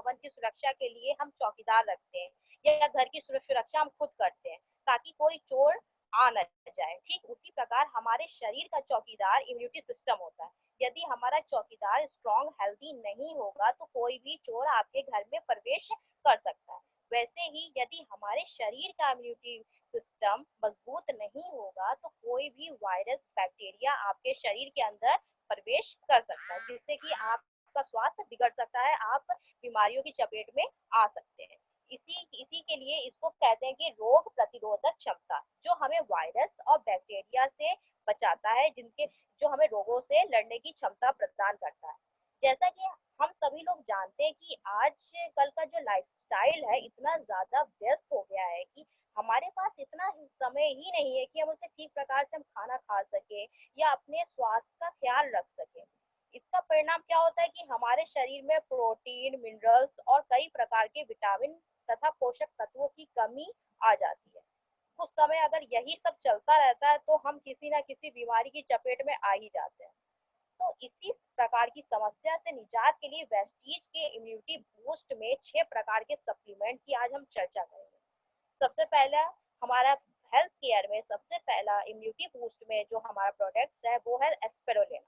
भवन की सुरक्षा के लिए हम चौकीदार रखते हैं, या घर की सुरक्षा हम खुद करते हैं ताकि कोई चोर आ न जाए। ठीक उसी प्रकार हमारे शरीर का चौकीदार इम्यूनिटी सिस्टम होता है। यदि हमारा चौकीदार स्ट्रॉन्ग हेल्दी नहीं होगा तो कोई भी चोर आपके घर में प्रवेश कर सकता है। वैसे ही यदि हमारे शरीर का इम्यूनिटी सिस्टम मजबूत नहीं होगा तो कोई भी वायरस बैक्टीरिया आपके शरीर के अंदर प्रवेश कर सकता है, जिससे कि आपका स्वास्थ्य बिगड़ सकता है, आप बीमारियों की चपेट में आ सकते हैं। इसी के लिए इसको कहते हैं कि रोग प्रतिरोधक क्षमता, जो हमें वायरस और बैक्टीरिया से बचाता है, जो हमें रोगों से लड़ने की क्षमता प्रदान करता है। जैसा कि हम सभी लोग जानते हैं कि आज कल का जो लाइफस्टाइल है इतना ज्यादा व्यस्त हो गया है कि हमारे पास इतना समय ही नहीं है कि हम उसे ठीक प्रकार से हम खाना खा सके या अपने स्वास्थ्य का ख्याल रख सके। इसका परिणाम क्या होता है कि हमारे शरीर में प्रोटीन, मिनरल्स और कई प्रकार के विटामिन तथा पोषक तत्वों की कमी आ जाती है। कुछ समय अगर यही सब चलता रहता है तो हम किसी न किसी बीमारी की चपेट में आ ही जाते हैं। तो इसी प्रकार की समस्या से निजात के लिए वेस्टीज के इम्यूनिटी बूस्ट में 6 प्रकार के सप्लीमेंट की आज हम चर्चा करेंगे। सबसे पहला हमारा हेल्थ केयर में सबसे पहला इम्यूनिटी बूस्ट में जो हमारा प्रोडक्ट है वो है एस्पिरुलिना।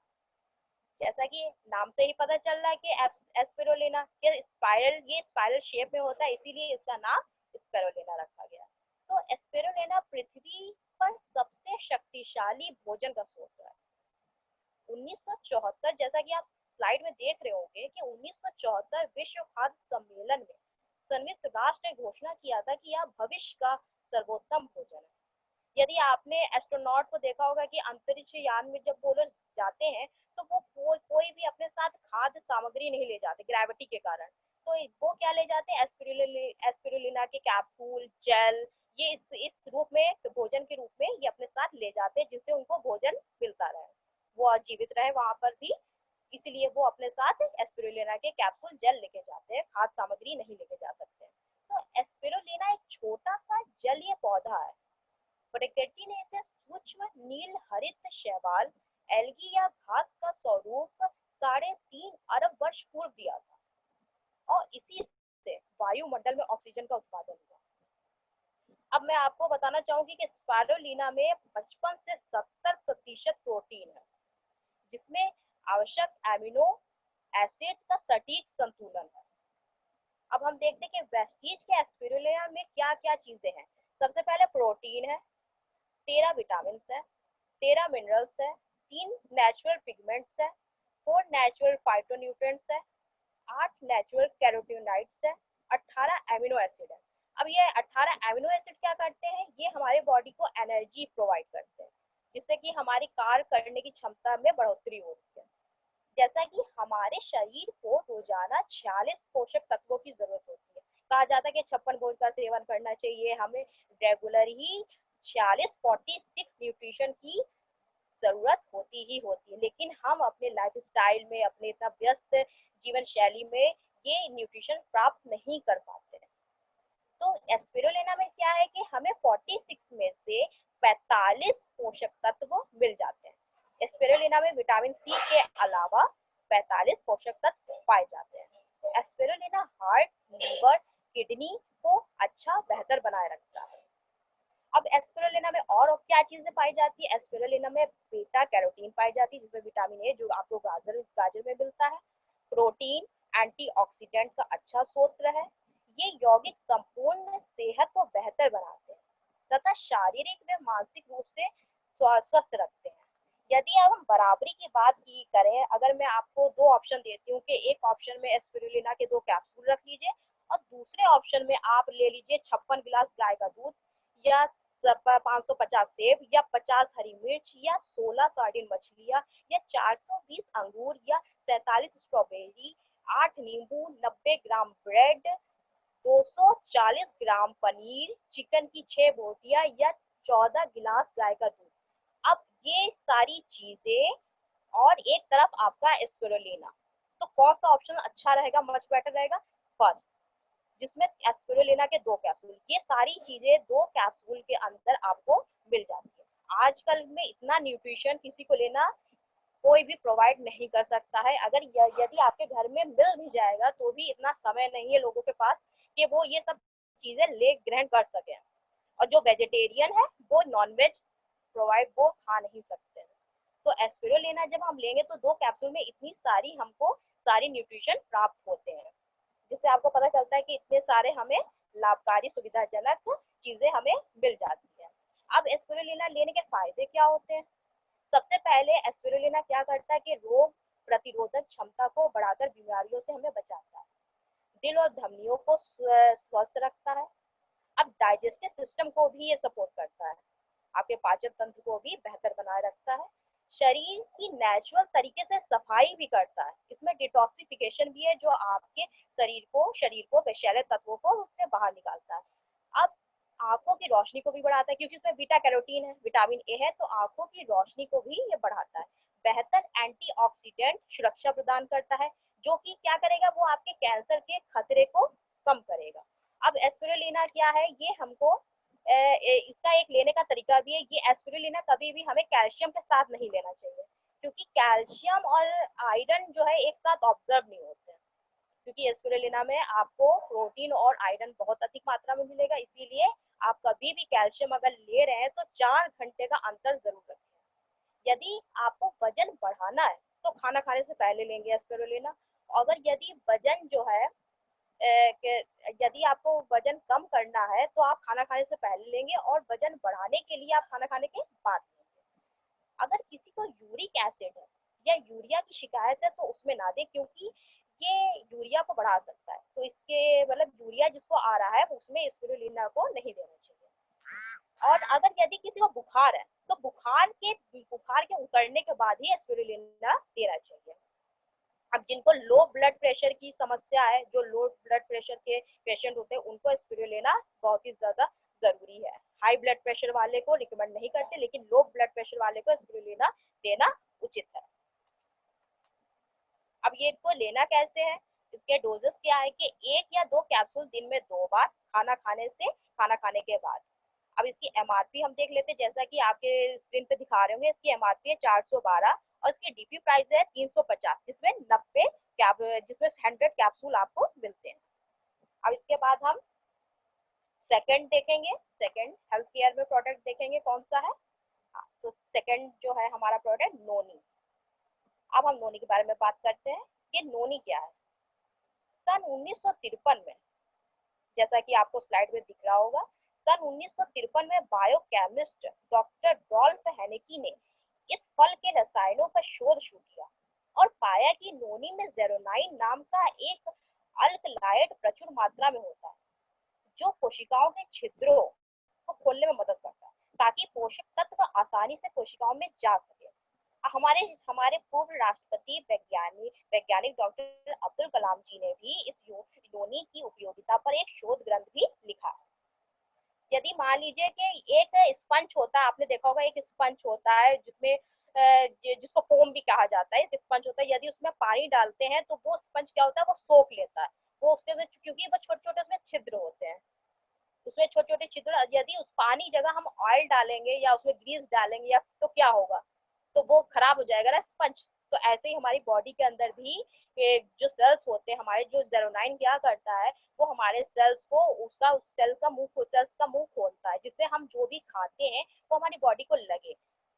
जैसा कि नाम से ही पता चल रहा है कि एस्पिरुलिना ये स्पाइरल शेप में होता है, इसीलिए इसका नाम एस्पिरुलिना रखा गया। तो एस्पिरुलिना पृथ्वी पर सबसे शक्तिशाली भोजन का स्रोत है। 1974, जैसा कि आप स्लाइड में देख रहे होंगे कि 1974 विश्व खाद्य सम्मेलन में संयुक्त राष्ट्र ने घोषणा किया था कि यह भविष्य का सर्वोत्तम भोजन है। यदि आपने एस्ट्रोनॉट को देखा होगा कि अंतरिक्ष यान में जब वो लोग जाते हैं तो वो कोई भी अपने साथ खाद्य सामग्री नहीं ले जाते ग्रेविटी के कारण। तो वो क्या ले जाते हैं, एस्पिरुलिना के कैप्सूल, जेल, ये इस रूप में भोजन के रूप में ये अपने साथ ले जाते हैं, जिससे उनको भोजन मिलता रहे, वो जीवित रहे वहां पर भी। इसलिए वो अपने साथ एस्पिरुलिना के कैप्सूल, जेल लेके जाते हैं, खाद्य सामग्री नहीं लेके जा सकते। तो एस्पिरुलिना एक छोटा सा जलीय पौधा है। प्रकृति ने इसे सूक्ष्म नील हरित शैवाल एल्गी या घास का स्वरूप 3.5 अरब वर्ष पूर्व दिया था और इसी से वायुमंडल में ऑक्सीजन का उत्पादन हुआ। अब मैं आपको बताना चाहूंगी कि स्पाइरुलिना में 55 से 70% प्रोटीन है, जिसमें आवश्यक एमिनो एसिड का सटीक संतुलन है। अब हम देखते हैं कि वेस्टीज के एस्पिरुलिना में क्या क्या चीजें हैं। सबसे पहले प्रोटीन है, 13 विटामिन है, 13 मिनरल्स है, 3 नेचुरल पिगमेंट्स है, 4 नेचुरल फाइटोन्यूट्रिएंट्स है, 8 नेचुरल कैरोटीनॉइड्स है, 18 एमिनो एसिड है। अब ये 18 एमिनो एसिड क्या करते हैं, ये हमारे बॉडी को एनर्जी प्रोवाइड करते हैं, जिससे कि हमारी कार्य करने की क्षमता में बढ़ोतरी होती है। जैसा कि हमारे शरीर को रोजाना 46 पोषक तत्वों की जरूरत होती है। कहा जाता है कि 56 भोजन का सेवन करना चाहिए, हमें रेगुलर ही 46 न्यूट्रिशन की जरूरत होती ही होती है, लेकिन हम अपने लाइफस्टाइल में, अपने इतना व्यस्त जीवन शैली में ये न्यूट्रिशन प्राप्त नहीं कर पाते हैं। तो एस्पिरुलिना में क्या है कि हमें 46 में से 45 पोषक तत्व मिल जाते हैं। एस्पिरुलिना में विटामिन सी के अलावा 45 पोषक तत्व पाए जाते हैं। एस्पिरुलिना हार्ट, लीवर, किडनी को अच्छा बेहतर बनाए रखता है। अब एस्पिरुलिना में और क्या चीजें पाई जाती है, एस्पिरुलिना में बीटा कैरोटीन पाई जाती है, जिसमें विटामिन ए जो आपको गाजर में मिलता है। प्रोटीन एंटीऑक्सीडेंट का अच्छा स्रोत है, ये यौगिक संपूर्ण सेहत को बेहतर बनाते हैं तथा शारीरिक व मानसिक रूप से स्वस्थ रखते हैं। यदि अब हम बराबरी की बात की करें, अगर मैं आपको 2 ऑप्शन देती हूँ कि एक ऑप्शन में एस्पिरुलिना के 2 कैप्सूल रख लीजिए और दूसरे ऑप्शन में आप ले लीजिए 56 गिलास गाय का दूध या 550 सेब या 50 हरी मिर्च या 16 सार्डिन मछलियाँ या 420 अंगूर या 47 स्ट्रॉबेरी, 8 नींबू, 90 ग्राम ब्रेड, 240 ग्राम पनीर, चिकन की 6 बोटियां या 14 गिलास गाय का दूध। अब ये सारी चीजें और एक तरफ आपका एस्पिरुलिना, तो कौन सा ऑप्शन अच्छा रहेगा, मच बेटर रहेगा? फर्स्ट, जिसमें एस्पिरुलिना के 2 कैप्सूल, ये सारी चीजें 2 कैप्सूल के अंदर आपको मिल जाती है। आजकल में इतना न्यूट्रिशन किसी को लेना कोई भी प्रोवाइड नहीं कर सकता है। अगर यदि आपके घर में मिल भी जाएगा तो भी इतना समय नहीं है लोगों के पास कि वो ये सब चीज़ें ले ग्रहण कर सकें। और जो वेजिटेरियन है वो नॉनवेज प्रोवाइड वो खा नहीं सकते हैं। तो एस्पिरुलिना जब हम लेंगे तो 2 कैप्सूल में इतनी सारी हमको सारी न्यूट्रिशन प्राप्त होते हैं, जिससे आपको पता चलता है कि इतने सारे हमें लाभकारी सुविधाजनक चीज़ें हमें मिल जाती हैं। अब एस्पिरुलिना लेने के फायदे क्या होते हैं? सबसे पहले एस्पिरुलिना क्या करता है कि रोग प्रतिरोधक क्षमता को बढ़ाकर बीमारियों से हमें बचाता है, दिल और धमनियों को स्वस्थ रखता है। अब डाइजेस्टिव सिस्टम को भी ये सपोर्ट करता है, आपके पाचन तंत्र को भी बेहतर बनाए रखता है, शरीर की नेचुरल तरीके से सफाई भी करता है। इसमें डिटॉक्सिफिकेशन भी है जो आपके शरीर को विषैले तत्वों को उससे बाहर निकालता है। अब आंखों की रोशनी को भी बढ़ाता है क्योंकि इसमें बीटा कैरोटीन है, विटामिन ए है, तो आंखों की रोशनी को भी ये बढ़ाता है। बेहतर एंटीऑक्सीडेंट सुरक्षा प्रदान करता है जो कि क्या करेगा, वो आपके कैंसर के खतरे को कम करेगा। अब एस्पिरुलिना क्या है, ये हमको इसका एक लेने का तरीका भी है। ये एस्पिरुलिना कभी भी हमें कैल्शियम के साथ नहीं लेना चाहिए क्योंकि कैल्शियम और आयरन जो है एक साथ ऑब्जर्व नहीं होते हैं, क्योंकि एस्पिरुलिना में आपको प्रोटीन और आयरन बहुत अधिक मात्रा में मिलेगा। इसीलिए आप कभी भी कैल्शियम अगर ले रहे हैं तो 4 घंटे का अंतर जरूर रखें। यदि आपको वजन बढ़ाना है तो खाना खाने से पहले लेंगे एस्पिरुलिना। अगर यदि वजन जो है यदि आपको वजन कम करना है तो आप खाना खाने से पहले लेंगे और वजन बढ़ाने के लिए आप खाना खाने के बाद लेंगे। अगर किसी को यूरिक एसिड है या यूरिया की शिकायत है तो उसमें ना दे क्योंकि ये यूरिया को बढ़ा सकता है। तो इसके मतलब यूरिया जिसको आ रहा है उसमें स्पिरुलिना को नहीं देना चाहिए। और अगर यदि किसी को बुखार है तो बुखार के उतरने के बाद ही स्पिरुलिना देना चाहिए। अब जिनको लो ब्लड प्रेशर की समस्या है, जो लो ब्लड प्रेशर के पेशेंट होते हैं, उनको स्पिरुलिना बहुत ही ज़्यादा ज़रूरी है। हाई ब्लड प्रेशर वाले को रिकमेंड नहीं करते, लेकिन लो ब्लड प्रेशर वाले को स्पिरुलिना देना उचित है। अब ये इसको लेना कैसे है, इसके डोजेस क्या है कि 1 या 2 कैप्सूल दिन में 2 बार, खाना खाने के बाद। अब इसकी एमआरपी हम देख लेते हैं, जैसा कि आपके स्क्रीन पे दिखा रहे होंगे। इसकी एमआरपी है 412 और इसकी डीपी प्राइस है 350, जिसमें 100 कैप्सूल आपको मिलते हैं। अब इसके बाद हम सेकंड देखेंगे, सेकंड हेल्थ केयर में प्रोडक्ट देखेंगे कौन सा है। तो सेकंड जो है हमारा प्रोडक्ट नोनी। अब हम नोनी के बारे में बात करते हैं कि नोनी क्या है। सन 1953 में, जैसा कि आपको स्लाइड में दिख रहा होगा, सन 1953 में बायोकेमिस्ट डॉक्टर रॉल्फ हेनेकी ने इस फल के रसायनों पर शोध शुरू किया और पाया कि नोनी में जेरोनाइन नाम का एक अल्कलॉइड प्रचुर मात्रा में होता है जो कोशिकाओं के छिद्रों को खोलने में मदद करता है ताकि पोषक तत्व आसानी से कोशिकाओं में जा सके। हमारे हमारे पूर्व राष्ट्रपति वैज्ञानिक डॉक्टर अब्दुल कलाम जी ने भी इस योनी की उपयोगिता पर एक शोध ग्रंथ भी लिखा। यदि मान लीजिए कि एक स्पंज होता है, आपने देखा होगा एक स्पंज होता है जिसमें जिसको फोम भी कहा जाता है, स्पंज होता है। यदि उसमें पानी डालते हैं तो वो स्पंज क्या होता है, वो सोख लेता है, वो उसके क्योंकि वो छोटे छोटे उसमें छिद्र होते हैं, उसमें छोटे छोटे छिद्र। यदि उस पानी जगह हम ऑयल डालेंगे या उसमें ग्रीस डालेंगे या तो क्या होगा, तो वो खराब हो जाएगा ना स्पंज। तो ऐसे ही हमारी बॉडी के अंदर भी जो सेल्स होते हैं हमारे, जो जेरोनाइन क्या करता है, वो हमारे सेल्स को उस सेल्स का मुंह खोलता है, जिससे हम जो भी खाते हैं वो हमारी बॉडी को लगे।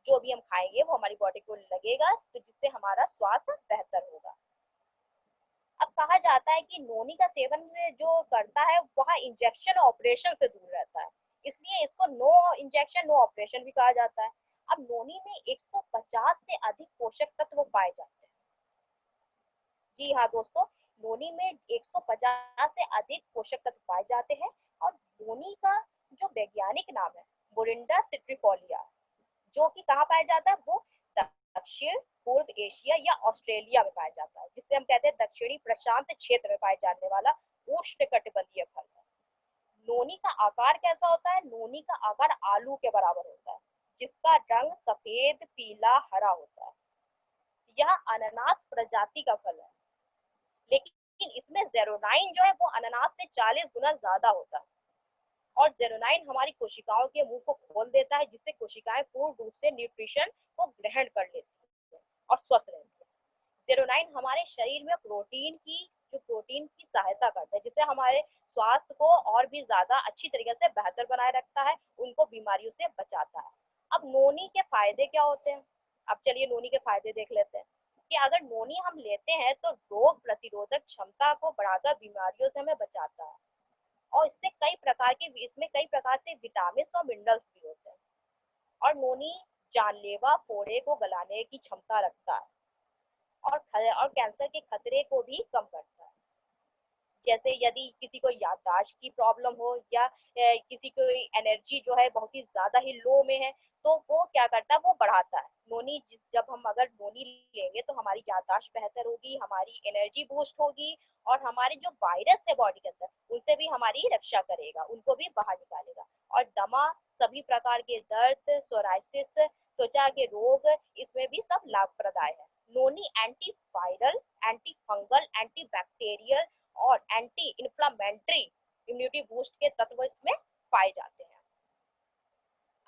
जो भी हम खाएंगे वो हमारी बॉडी को लगेगा, तो जिससे हमारा स्वास्थ्य बेहतर होगा। अब कहा जाता है कि नोनी का सेवन जो करता है वह इंजेक्शन ऑपरेशन से दूर रहता है, इसलिए इसको नो इंजेक्शन नो ऑपरेशन भी कहा जाता है। अब नोनी में 150 से अधिक पोषक तत्व पाए जाते हैं। जी हाँ दोस्तों, नोनी में 150 से अधिक पोषक तत्व पाए जाते हैं। और नोनी का जो वैज्ञानिक नाम है मोरिंडा सिट्रिफोलिया, जो कि कहाँ पाया जाता है, वो दक्षिण पूर्व एशिया या ऑस्ट्रेलिया में पाया जाता है, जिसे हम कहते हैं दक्षिणी प्रशांत क्षेत्र में पाए जाने वाला उष्णकटिबंधीय फल है। नोनी का आकार कैसा होता है, नोनी का आकार आलू के बराबर होता है, जिसका रंग सफेद पीला हरा होता है। यह अनानास प्रजाति का फल है, लेकिन इसमें जेरोनाइन जो है वो अनानास से 40 गुना ज्यादा होता है। और जेरोनाइन हमारी कोशिकाओं के मुंह को खोल देता है, जिससे कोशिकाएं पूर्ण रूप से न्यूट्रिशन को ग्रहण कर लेती हैं और स्वस्थ रहेंगे। सेरोनाइन हमारे शरीर में प्रोटीन की सहायता करता है, जिससे हमारे स्वास्थ्य को और भी ज्यादा अच्छी तरीके से बेहतर बनाए रखता है, उनको बीमारियों से बचाता है। अब नोनी के फायदे क्या होते हैं? अब चलिए नोनी के फायदे देख लेते हैं कि अगर नोनी हम लेते हैं तो रोग प्रतिरोधक क्षमता को बढ़ाकर बीमारियों से हमें बचाता है, और इसमें कई प्रकार से विटामिन और मिनरल्स भी होते हैं। और नोनी जानलेवा फोड़े को गलाने की क्षमता रखता है और कैंसर के खतरे को भी कम करता है। जैसे यदि किसी को याददाश्त की प्रॉब्लम हो या किसी को एनर्जी जो है बहुत ही ज़्यादा ही लो में है, तो वो क्या करता है, वो बढ़ाता है। जब हम अगर नोनी लेंगे तो हमारी याददाश्त बेहतर होगी, हमारी एनर्जी बूस्ट होगी, और हमारे जो वायरस है बॉडी के अंदर उनसे भी हमारी रक्षा करेगा, उनको भी बाहर निकालेगा। और दमा, सभी प्रकार के दर्द, सोराइसिस, त्वचा के रोग, इसमें भी सब लाभप्रदाय है। Noni anti viral, anti fungal, anti bacterial और एंटी इन्फ्लामेटरी इम्यूनिटी बूस्ट के तत्व इसमें पाए जाते हैं।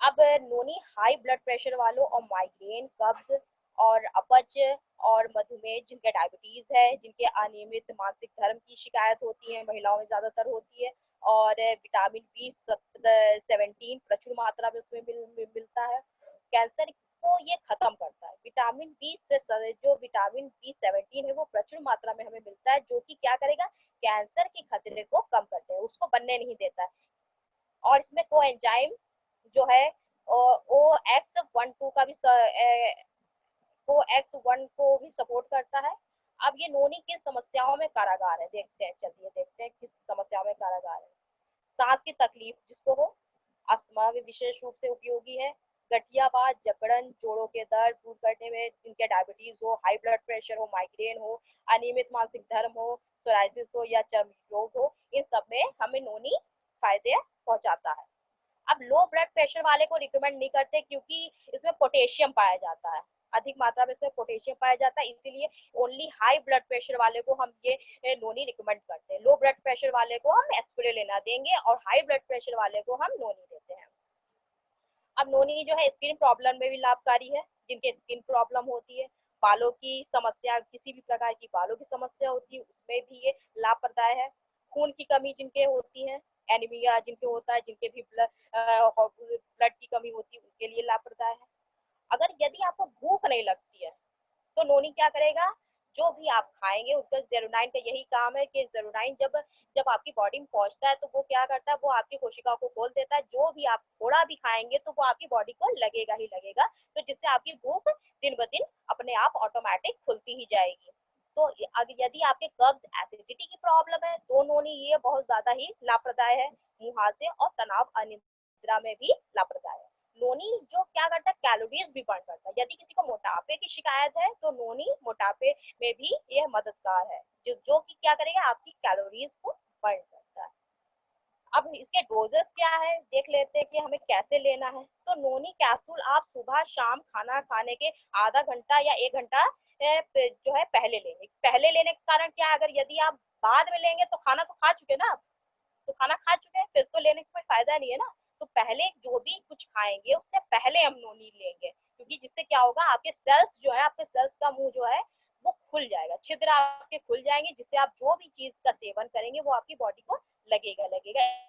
अब नोनी हाई ब्लड प्रेशर वालों और माइग्रेन, कब्ज और अपच और मधुमेह, जिनके डायबिटीज है, जिनके अनियमित मासिक धर्म की शिकायत होती है, महिलाओं में ज्यादातर होती है, और विटामिन B17 प्रचुर मात्रा में उसमें मिलता है, कैंसर को ये खत्म करता है। विटामिन B17 है वो प्रचुर मात्रा में हमें मिलता है, जो कि क्या करेगा, कैंसर के खतरे को कम करते हैं, उसको बनने नहीं देता है। और इसमें कोएंजाइम जो है OX12 का भी OX1 को भी सपोर्ट करता है। अब ये नोनी किस समस्याओं में कारागार है, चलिए देखते हैं किस समस्याओं में कारागार है। सांस की तकलीफ जिसको हो, अस्थमा में विशेष रूप से उपयोगी है। गठियावाद, जकड़न, जोड़ों के दर्द दूर करने में, जिनके डायबिटीज हो, हाई ब्लड प्रेशर हो, माइग्रेन हो, अनियमित मासिक धर्म हो, सोराइसिस हो या चर्म रोग हो, इन सब में हमें नोनी फायदे पहुंचाता है। अब लो ब्लड प्रेशर वाले को रिकमेंड नहीं करते, क्योंकि इसमें पोटेशियम पाया जाता है, अधिक मात्रा में इसमें पोटेशियम पाया जाता है, इसीलिए ओनली हाई ब्लड प्रेशर वाले को हम ये नोनी रिकमेंड करते हैं। लो ब्लड प्रेशर वाले को हम एस्पिरिन लेना देंगे, और हाई ब्लड प्रेशर वाले को हम नोनी देते हैं। अब नोनी जो है स्किन प्रॉब्लम में भी लाभकारी है, जिनके स्किन प्रॉब्लम होती है, बालों की समस्या, किसी भी प्रकार की बालों की समस्या होती है, उसमें भी ये लाभप्रदाय है। खून की कमी जिनके होती है, एनीमिया जिनके होता है, जिनके भी ब्लड की कमी होती है, उनके लिए लाभप्रदाय है। अगर यदि आपको भूख नहीं लगती है तो नोनी क्या करेगा, जो भी आप खाएंगे उसका जेरोनाइन का यही काम है कि जेरोनाइन जब जब आपकी बॉडी में पहुंचता है तो वो क्या करता है, वो आपकी कोशिकाओं को खोल देता है। जो भी आप थोड़ा भी खाएंगे तो वो आपकी बॉडी को लगेगा ही लगेगा, तो जिससे आपकी भूख दिन ब दिन अपने आप ऑटोमेटिक खुलती ही जाएगी। तो यदि आपके कब्ज, एसिडिटी की प्रॉब्लम है तो नोनी ये बहुत ज्यादा ही लाभप्रदाय है। मुहासे और तनाव, अनिद्रा में भी लाभप्रदाय है। नोनी जो क्या करता है, कैलोरीज भी बर्न करता है। यदि किसी को मोटापे की शिकायत है तो नोनी मोटापे में भी यह मददगार है, जो कि क्या करेगा, आपकी कैलोरीज को बर्न करता है। अब इसके डोजेस क्या है देख लेते हैं कि हमें कैसे लेना है। तो नोनी कैप्सूल आप सुबह शाम खाना खाने के आधा घंटा या 1 घंटा जो है पहले लेंगे। पहले लेने के कारण क्या है, अगर यदि आप बाद में लेंगे तो खाना तो खा चुके ना आप, तो खाना खा चुके हैं, फिर तो लेने का कोई फायदा नहीं है ना। तो पहले जो भी कुछ खाएंगे उससे पहले हम नोनी लेंगे, क्योंकि जिससे क्या होगा, आपके सेल्स जो है, आपके सेल्स का मुंह जो है वो खुल जाएगा, छिद्र आपके खुल जाएंगे, जिससे आप जो भी चीज का सेवन करेंगे वो आपकी बॉडी को लगेगा।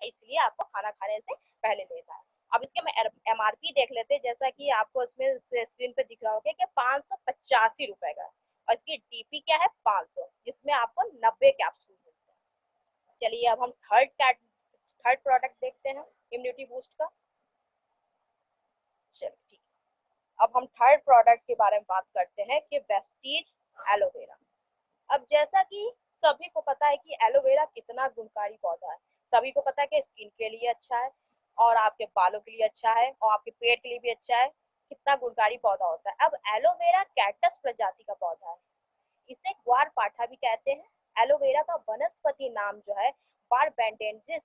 इसलिए आपको खाना खाने से पहले लेना है। अब इसके मैं MRP देख लेते हैं, जैसा कि आपको इसमें स्क्रीन पे दिख रहा होगा कि 585 रुपए का, और इसकी DP क्या है, 500, जिसमें आपको 90 कैप्सूल मिलते हैं। चलिए अब हम थर्ड प्रोडक्ट देखते हैं इम्यूनिटी बूस्ट का। चलिए ठीक, अब हम थर्ड प्रोडक्ट के बारे में बात करते हैं कि वेस्टीज एलोवेरा। अब जैसा कि सभी को पता है कि एलोवेरा कितना गुणकारी पौधा है, सभी को पता है कि स्किन के लिए अच्छा है, और आपके बालों के लिए अच्छा है, और आपके पेट के लिए भी अच्छा है, कितना गुणकारी पौधा होता है। अब एलोवेरा कैक्टस प्रजाति का पौधा है, इसे ग्वार पाठा भी कहते हैं। एलोवेरा का वनस्पति नाम जो है बारबेंडेंसिस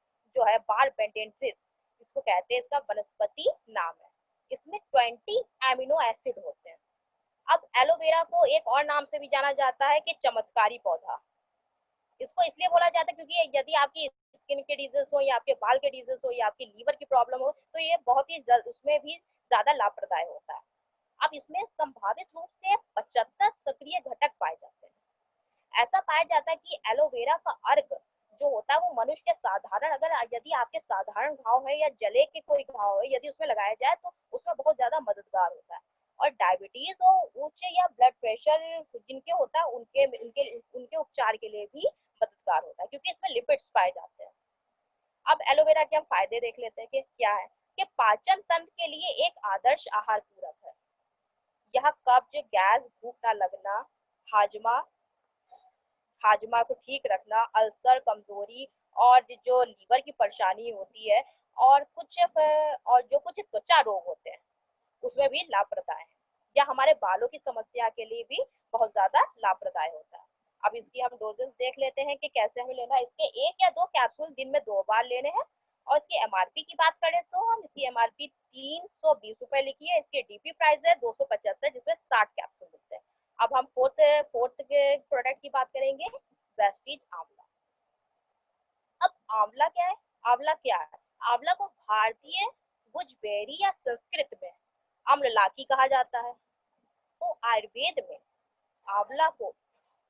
इसको कहते हैं, इसका वनस्पति नाम है। इसमें 20 एमिनो एसिड होते हैं। अब एलोवेरा को एक और नाम से भी जाना जाता है कि चमत्कारी पौधा। इसको इसलिए बोला जाता है क्योंकि यदि आपकी स्किन के डिजीज हो, या आपके बाल के डिजीज हो, या आपकी लीवर की प्रॉब्लम हो, तो ये बहुत ही उसमें भी ज्यादा लाभप्रदाय होता है। अब इसमें संभावित रूप से 75 मनुष्य के साधारण, अगर यदि आपके साधारण घाव है या जले के कोई घाव है, यदि उसमें लगाया जाए तो उसमें बहुत ज्यादा मददगार होता है। और डायबिटीज हो, उच्च या ब्लड प्रेशर जिनके होता है उनके उनके उनके उपचार के लिए भी मददगार होता है, क्योंकि इसमें लिपिड्स पाए जाते हैं। अब एलोवेरा के हम फायदे देख लेते हैं कि क्या है। कि पाचन तंत्र के लिए एक आदर्श आहार पूरक है। यह कब्ज, गैस, भूख न लगना, हाजमा हाजमा को ठीक रखना, अल्सर, कमजोरी और जो लीवर की परेशानी होती है, और जो कुछ त्वचा रोग होते हैं उसमें भी लाभप्रदाय है। या हमारे बालों की समस्या के लिए भी बहुत ज्यादा लाभप्रदाय होता है। अब इसकी हम डोजेस देख लेते हैं कि कैसे हमें लेना है। इसके 1 या 2 कैप्सूल दिन में 2 बार लेने हैं। और इसकी एमआरपी की बात करें तो हम इसकी एमआरपी 320 रुपए लिखी है। इसके डीपी प्राइस है 275, जिसमें 60 कैप्सूल मिलते हैं। अब हम फोर्थ फोर्थ प्रोडक्ट की बात करेंगे, वेस्टीज आंवला। अब आंवला क्या है? आंवला क्या है? आंवला को भारतीय गुजबेरी या संस्कृत में आम्रलाकी कहा जाता है। तो आयुर्वेद में आंवला को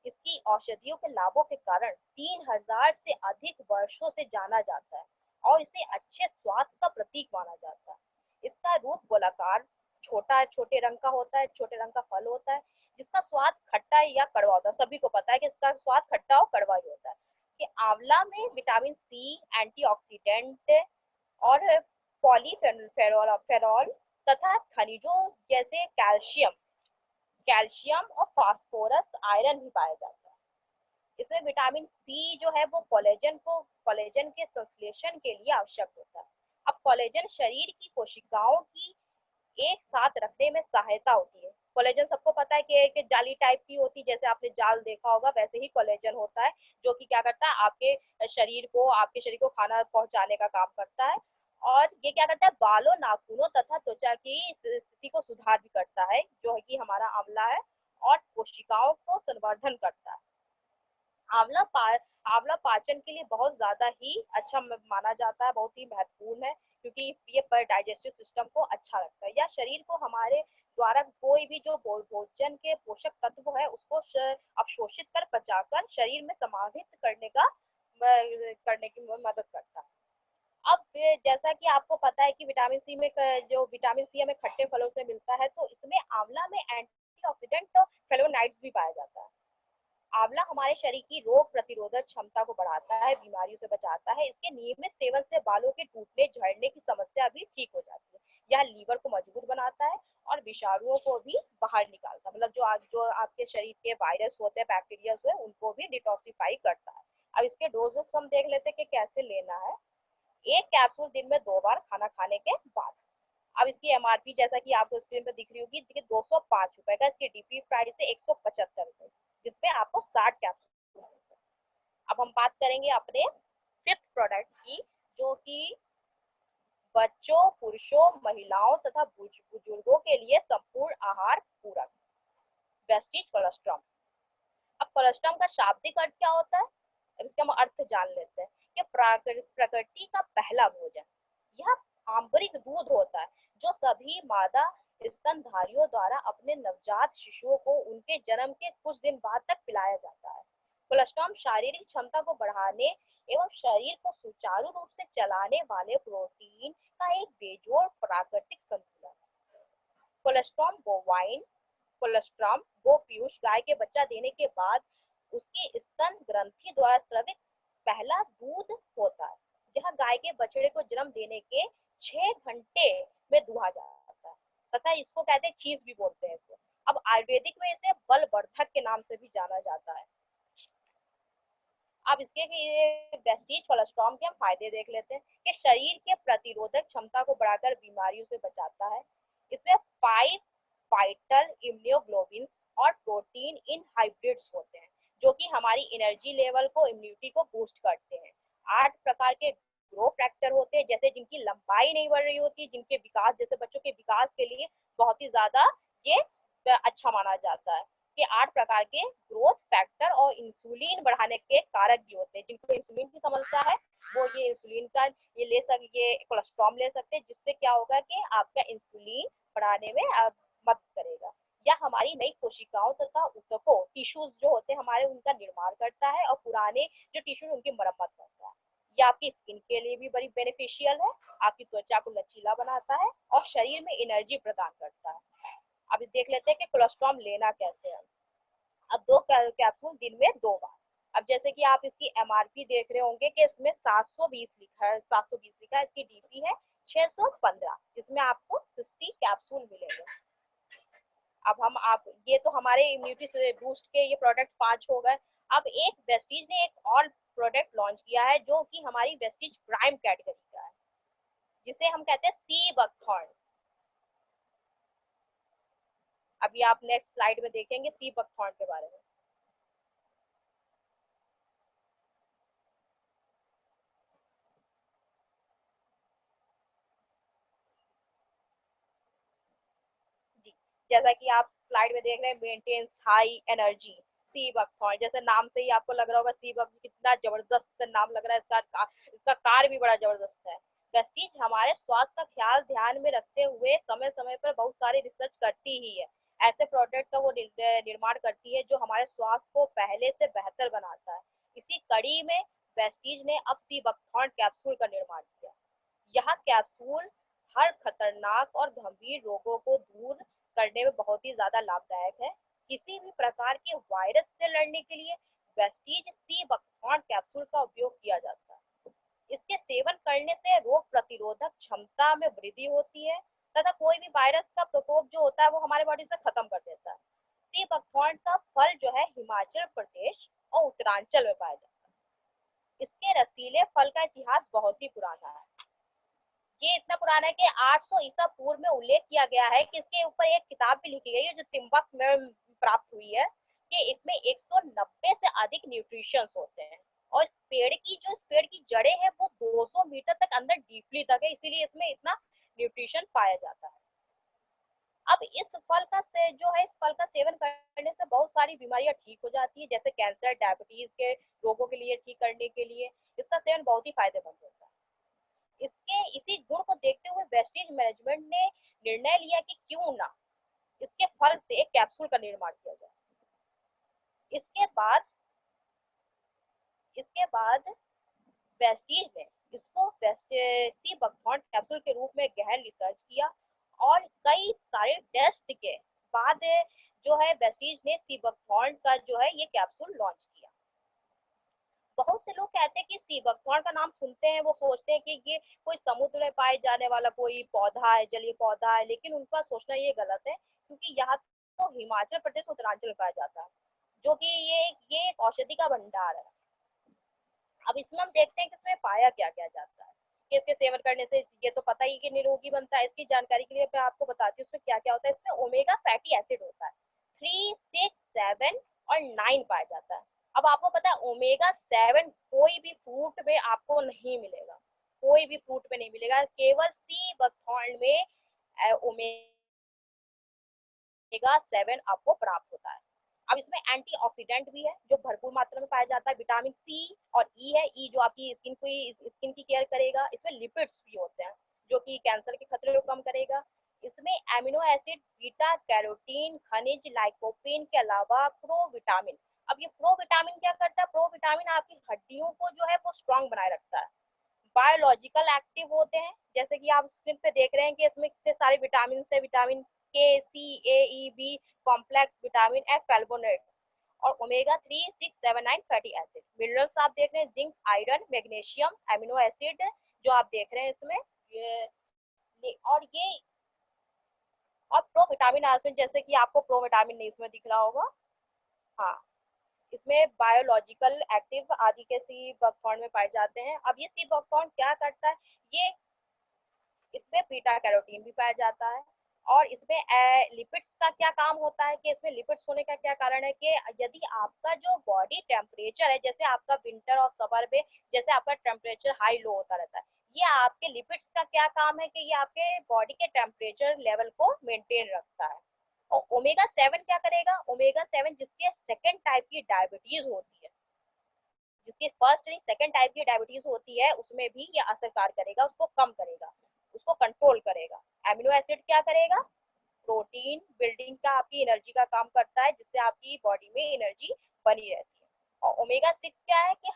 इसकी औषधियों के लाभों के कारण 3000 से अधिक वर्षों से जाना जाता है और इसे अच्छे स्वास्थ्य का प्रतीक माना जाता है। इसका रूप गोलाकार, छोटे रंग का होता है, छोटे रंग का फल होता है, जिसका स्वाद खट्टा या कड़वा होता है। सभी को पता है कि इसका स्वाद खट्टा और कड़वा ही होता है। कि आंवला में विटामिन सी, एंटीऑक्सीडेंट और पॉलीफेनोल तथा खनिजों जैसे कैल्शियम और फास्फोरस, आयरन भी पाया जाता है। इसमें विटामिन सी जो है वो कोलेजन के संश्लेषण के लिए आवश्यक होता है। अब कोलेजन शरीर की कोशिकाओं की एक साथ रखने में सहायता होती है। कोलेजन सबको पता है कि एक जाली टाइप की होती है, जैसे आपने जाल देखा होगा वैसे ही कोलेजन होता है, जो कि क्या करता है आपके शरीर को खाना पहुंचाने का काम करता है। और ये क्या करता है, बालों, नाखूनों तथा त्वचा की स्थिति को सुधार भी करता है, जो है कि हमारा आंवला है। और कोशिकाओं को संवर्धन करता है। आंवला पा आंवला पाचन के लिए बहुत ज़्यादा ही अच्छा माना जाता है, बहुत ही महत्वपूर्ण है, क्योंकि ये पर डाइजेस्टिव सिस्टम को अच्छा रखता है, या शरीर को हमारे द्वारा कोई भी जो भोजन के पोषक तत्व है उसको अवशोषित कर पचाकर शरीर में समाहित करने की मदद करता है। अब जैसा कि आपको पता है कि जो विटामिन सी हमें खट्टे फलों से मिलता है, तो इसमें आंवला में एंटीऑक्सीडेंट फ्लेवोनाइड्स भी पाया जाता है। आंवला हमारे शरीर की रोग प्रतिरोधक क्षमता को बढ़ाता है, बीमारियों से बचाता है। इसके नियमित सेवन से बालों के टूटने, झड़ने की समस्या भी ठीक हो जाती है। यह लीवर को मजबूत बनाता है और विषाणुओं को भी बाहर निकालता है, मतलब जो आपके शरीर के वायरस होते हैं, बैक्टीरिया है, उनको भी डिटॉक्सिफाई करता है। अब इसके डोजेस हम देख लेते हैं कि कैसे लेना है। 1 कैप्सूल दिन में 2 बार खाना खाने के बाद। अब इसकी एमआरपी जैसा कि आपको स्क्रीन पर दिख रही होगी, देखिए 205 रुपए का। इसकी डीपी प्राइस है 175 रुपए, जिसमें आपको 60 कैप्सूल। अब हम बात करेंगे अपने फिफ्थ प्रोडक्ट की, जो कि बच्चों, पुरुषों, महिलाओं तथा बुजुर्गों के लिए संपूर्ण आहार पूरक, वेस्टीज कोलेस्ट्रॉम। अब कोलेस्ट्रॉम का शाब्दिक अर्थ क्या होता है, अब इसका हम अर्थ जान लेते हैं। कि प्रकृति का पहला भोजन। यह आंतरिक दूध होता है जो सभी मादा स्तनधारियों द्वारा अपने नवजात शिशुओं को उनके जन्म के कुछ दिन बाद तक पिलाया जाता है। कोलेस्ट्रॉल शारीरिक क्षमता को बढ़ाने एवं शरीर को सुचारू रूप से चलाने वाले प्रोटीन का एक बेजोड़ प्राकृतिक संतुलन है। कोलेस्ट्रॉल बोवाइन कोलेस्ट्रॉल गो पीयूष, गाय के बच्चा देने के बाद उसकी स्तन ग्रंथि द्वारा स्रावित पहला दूध होता है। यह गाय के बछड़े को जन्म देने के 6 घंटे में दुहा जाता है, तथा इसको कहते हैं चीज भी बोलते हैं इसको। अब आयुर्वेदिक में इसे बलवर्धक के नाम से भी जाना जाता है। अब इसके वेस्टीज कोलेस्ट्रॉल के हम फायदे देख लेते हैं। कि शरीर के प्रतिरोधक क्षमता को बढ़ाकर बीमारियों से बचाता है। इसमें 5 वाइटल इम्यूनोग्लोबिन और प्रोटीन इन हाइब्रिड्स होते हैं, जो कि हमारी एनर्जी लेवल को, इम्यूनिटी को बूस्ट करते हैं। 8 प्रकार के ग्रो फैक्टर होते हैं, जैसे जिनकी लंबाई नहीं बढ़ रही होती, जिनके विकास, जैसे बच्चों के विकास के लिए बहुत ही ज्यादा ये अच्छा माना जाता है। कि 8 प्रकार के ग्रोथ फैक्टर और इंसुलिन बढ़ाने के कारक भी होते हैं। जिनको इंसुलिन की समस्या है वो ये इंसुलिन का ये कोलेस्ट्रॉल ले सकते हैं, जिससे क्या होगा कि आपका इंसुलिन बढ़ाने में मदद करेगा। या हमारी नई कोशिकाओं तथा ऊतकों, टिश्यूज जो होते हैं हमारे, उनका निर्माण करता है और पुराने जो टिश्यू उनकी मरम्मत करता है। आपकी स्किन के लिए भी बड़ी बेनिफिशियल है, आपकी त्वचा को लचीला बनाता है और शरीर में एनर्जी प्रदान करता है। अभी देख लेते हैं कि कोलेस्ट्रॉल लेना कैसे है। अब 2 कैप्सूल दिन में 2 बार। अब जैसे कि आप इसकी एमआरपी देख रहे होंगे कि इसमें 720 लिखा है, 720 लिखा है, इसकी डीपी है 615, इसमें आपको 50 कैप्सूल मिलेंगे। अब हम आप ये तो हमारे इम्यूनिटी से बूस्ट के ये प्रोडक्ट 5 हो गए। अब एक वेस्टीज ने एक और प्रोडक्ट लॉन्च किया है जो कि हमारी वेस्टीज प्राइम कैटेगरी का है, जिसे हम कहते हैं सी बकथॉर्न। अभी आप नेक्स्ट स्लाइड में देखेंगे सी बकथॉर्न के बारे में। जी, जैसा कि आप स्लाइड में देख रहे हैं, maintains high energy sea buckthorn. जैसे नाम से ही आपको लग रहा होगा सी बक कितना जबरदस्त नाम लग रहा है, इसका कार्य भी बड़ा जबरदस्त है। वेस्टीज हमारे स्वास्थ्य का ख्याल ध्यान में रखते हुए समय समय पर बहुत सारी रिसर्च करती ही है। ऐसे प्रोडक्ट का वो निर्माण करती है जो हमारे स्वास्थ्य को पहले से बेहतर बनाता है। इसी कड़ी में वेस्टीज ने अब सी बकथॉर्न कैप्सूल का निर्माण किया। यह कैप्सूल हर खतरनाक और गंभीर रोगों को दूर करने में बहुत ही ज़्यादा लाभदायक है। किसी भी प्रकार के वायरस से लड़ने के लिए वेस्टीज सी बकथॉर्न कैप्सूल का उपयोग किया जाता है। इसके सेवन करने से रोग प्रतिरोधक क्षमता में वृद्धि होती है तथा कोई भी वायरस का प्रकोप जो होता है वो हमारे बॉडी से खत्म कर देता है। सी बकथॉर्न का फल जो है हिमाचल प्रदेश और उत्तरांचल में पाया जाता है। इसके रसीले फल का इतिहास बहुत ही पुराना है। ये इतना पुराना है कि 800 ईसा पूर्व में उल्लेख किया गया है कि इसके ऊपर एक किताब भी लिखी गई है जो तिम्बक में प्राप्त हुई है कि इसमें 190 से अधिक न्यूट्रिशंस होते हैं और इस पेड़ की जड़ें हैं वो 200 मीटर तक अंदर डीपली तक है, इसीलिए इसमें इतना न्यूट्रिशन पाया जाता है। अब इस फल का से जो है इस फल का सेवन करने से बहुत सारी बीमारियां ठीक हो जाती है, जैसे कैंसर, डायबिटीज के रोगों के लिए ठीक करने के लिए इसका सेवन बहुत ही फायदेमंद होता है। इसके इसी गुण को देखते हुए वेस्टेज मैनेजमेंट ने निर्णय लिया कि क्यों ना इसके फल से एक कैप्सूल का निर्माण किया जाए। इसके बाद इसके बाद वेस्टीज ने इसको सी बकथॉर्न कैप्सूल के रूप में गहन रिसर्च किया और कई सारे टेस्ट के बाद जो है वेस्टीज ने सी बकथॉर्न का जो है ये कैप्सूल लॉन्च किया। बहुत से लोग कहते हैं कि सी बकथॉर्न का नाम सुनते हैं वो सोचते हैं कि ये कोई समुद्र में पाए जाने वाला कोई पौधा है, जलीय पौधा है, लेकिन उनका सोचना ये गलत है क्योंकि यहाँ तो हिमाचल प्रदेश उत्तरांचल में पाया जाता है, जो कि ये एक औषधि का भंडार है। अब इसमें हम देखते हैं कि इसमें पाया क्या क्या जाता है कि इसके सेवन करने से ये तो पता ही कि निरोगी बनता है। इसकी जानकारी के लिए मैं आपको बताती हूँ इसमें क्या क्या होता है। इसमें ओमेगा फैटी एसिड होता है, 3, 6, 7 और 9 पाया जाता है। अब आपको पता है ओमेगा 7 कोई भी फ्रूट में आपको नहीं मिलेगा, कोई भी फ्रूट में नहीं मिलेगा, केवल सी बकथॉर्न में ओमेगा 7 आपको प्राप्त होता है। अब इसमें एंटीऑक्सीडेंट भी है जो भरपूर मात्रा में पाया जाता है, विटामिन सी और ई है। ई जो आपकी स्किन की केयर करेगा। इसमें लिपिड्स भी होते हैं जो कि कैंसर के खतरे को कम करेगा। इसमें एमिनो एसिड, बीटा कैरोटीन, खनिज, लाइकोपीन के अलावा प्रोविटामिन। अब ये प्रोविटामिन क्या करता है? प्रोविटामिन आपकी हड्डियों को जो है वो स्ट्रांग बनाए रखता है। बायोलॉजिकल एक्टिव होते हैं, जैसे कि आप स्क्रीन पे देख रहे हैं कि इसमें कितने सारे विटामिन है, विटामिन के, सी, ए, ई, बी कॉम्प्लेक्स विटामिन, एफ फ्लैवोनोइड और ओमेगा 3, 6, 7, 9 फैटी एसिड। मिनरल्स आप देख रहे हैं zinc, iron, magnesium, amino acid जो आप देख रहे हैं इसमें ये और प्रो विटामिन एसिड, जैसे कि आपको प्रो विटामिन नहीं इसमें दिख रहा होगा। हाँ, इसमें बायोलॉजिकल एक्टिव आदि के सी बकथॉर्न में पाए जाते हैं। अब ये सी बकथॉर्न क्या करता है? ये इसमें बीटा कैरोटीन भी पाया जाता है और इसमें लिपिड्स का क्या काम होता है कि इसमें लिपिड्स होने का क्या कारण है कि यदि आपका जो बॉडी टेम्परेचर है, जैसे आपका विंटर और समर में जैसे आपका टेम्परेचर हाई लो होता रहता है, ये आपके लिपिड्स का क्या काम है कि ये आपके बॉडी के टेम्परेचर लेवल को मेंटेन रखता है। और ओमेगा 7 क्या करेगा? ओमेगा 7 जिसके सेकेंड टाइप की डायबिटीज होती है, जिसकी फर्स्ट नहीं सेकेंड टाइप की डायबिटीज होती है, उसमें भी ये असरकार करेगा, उसको कम करेगा, उसको कंट्रोल करेगा। एमिनो एसिड क्या करेगा? प्रोटीन बिल्डिंग का, आपकी एनर्जी का काम करता है, जिससे आपकी बॉडी में एनर्जी बनी रहती है। और ओमेगा 6 क्या है कि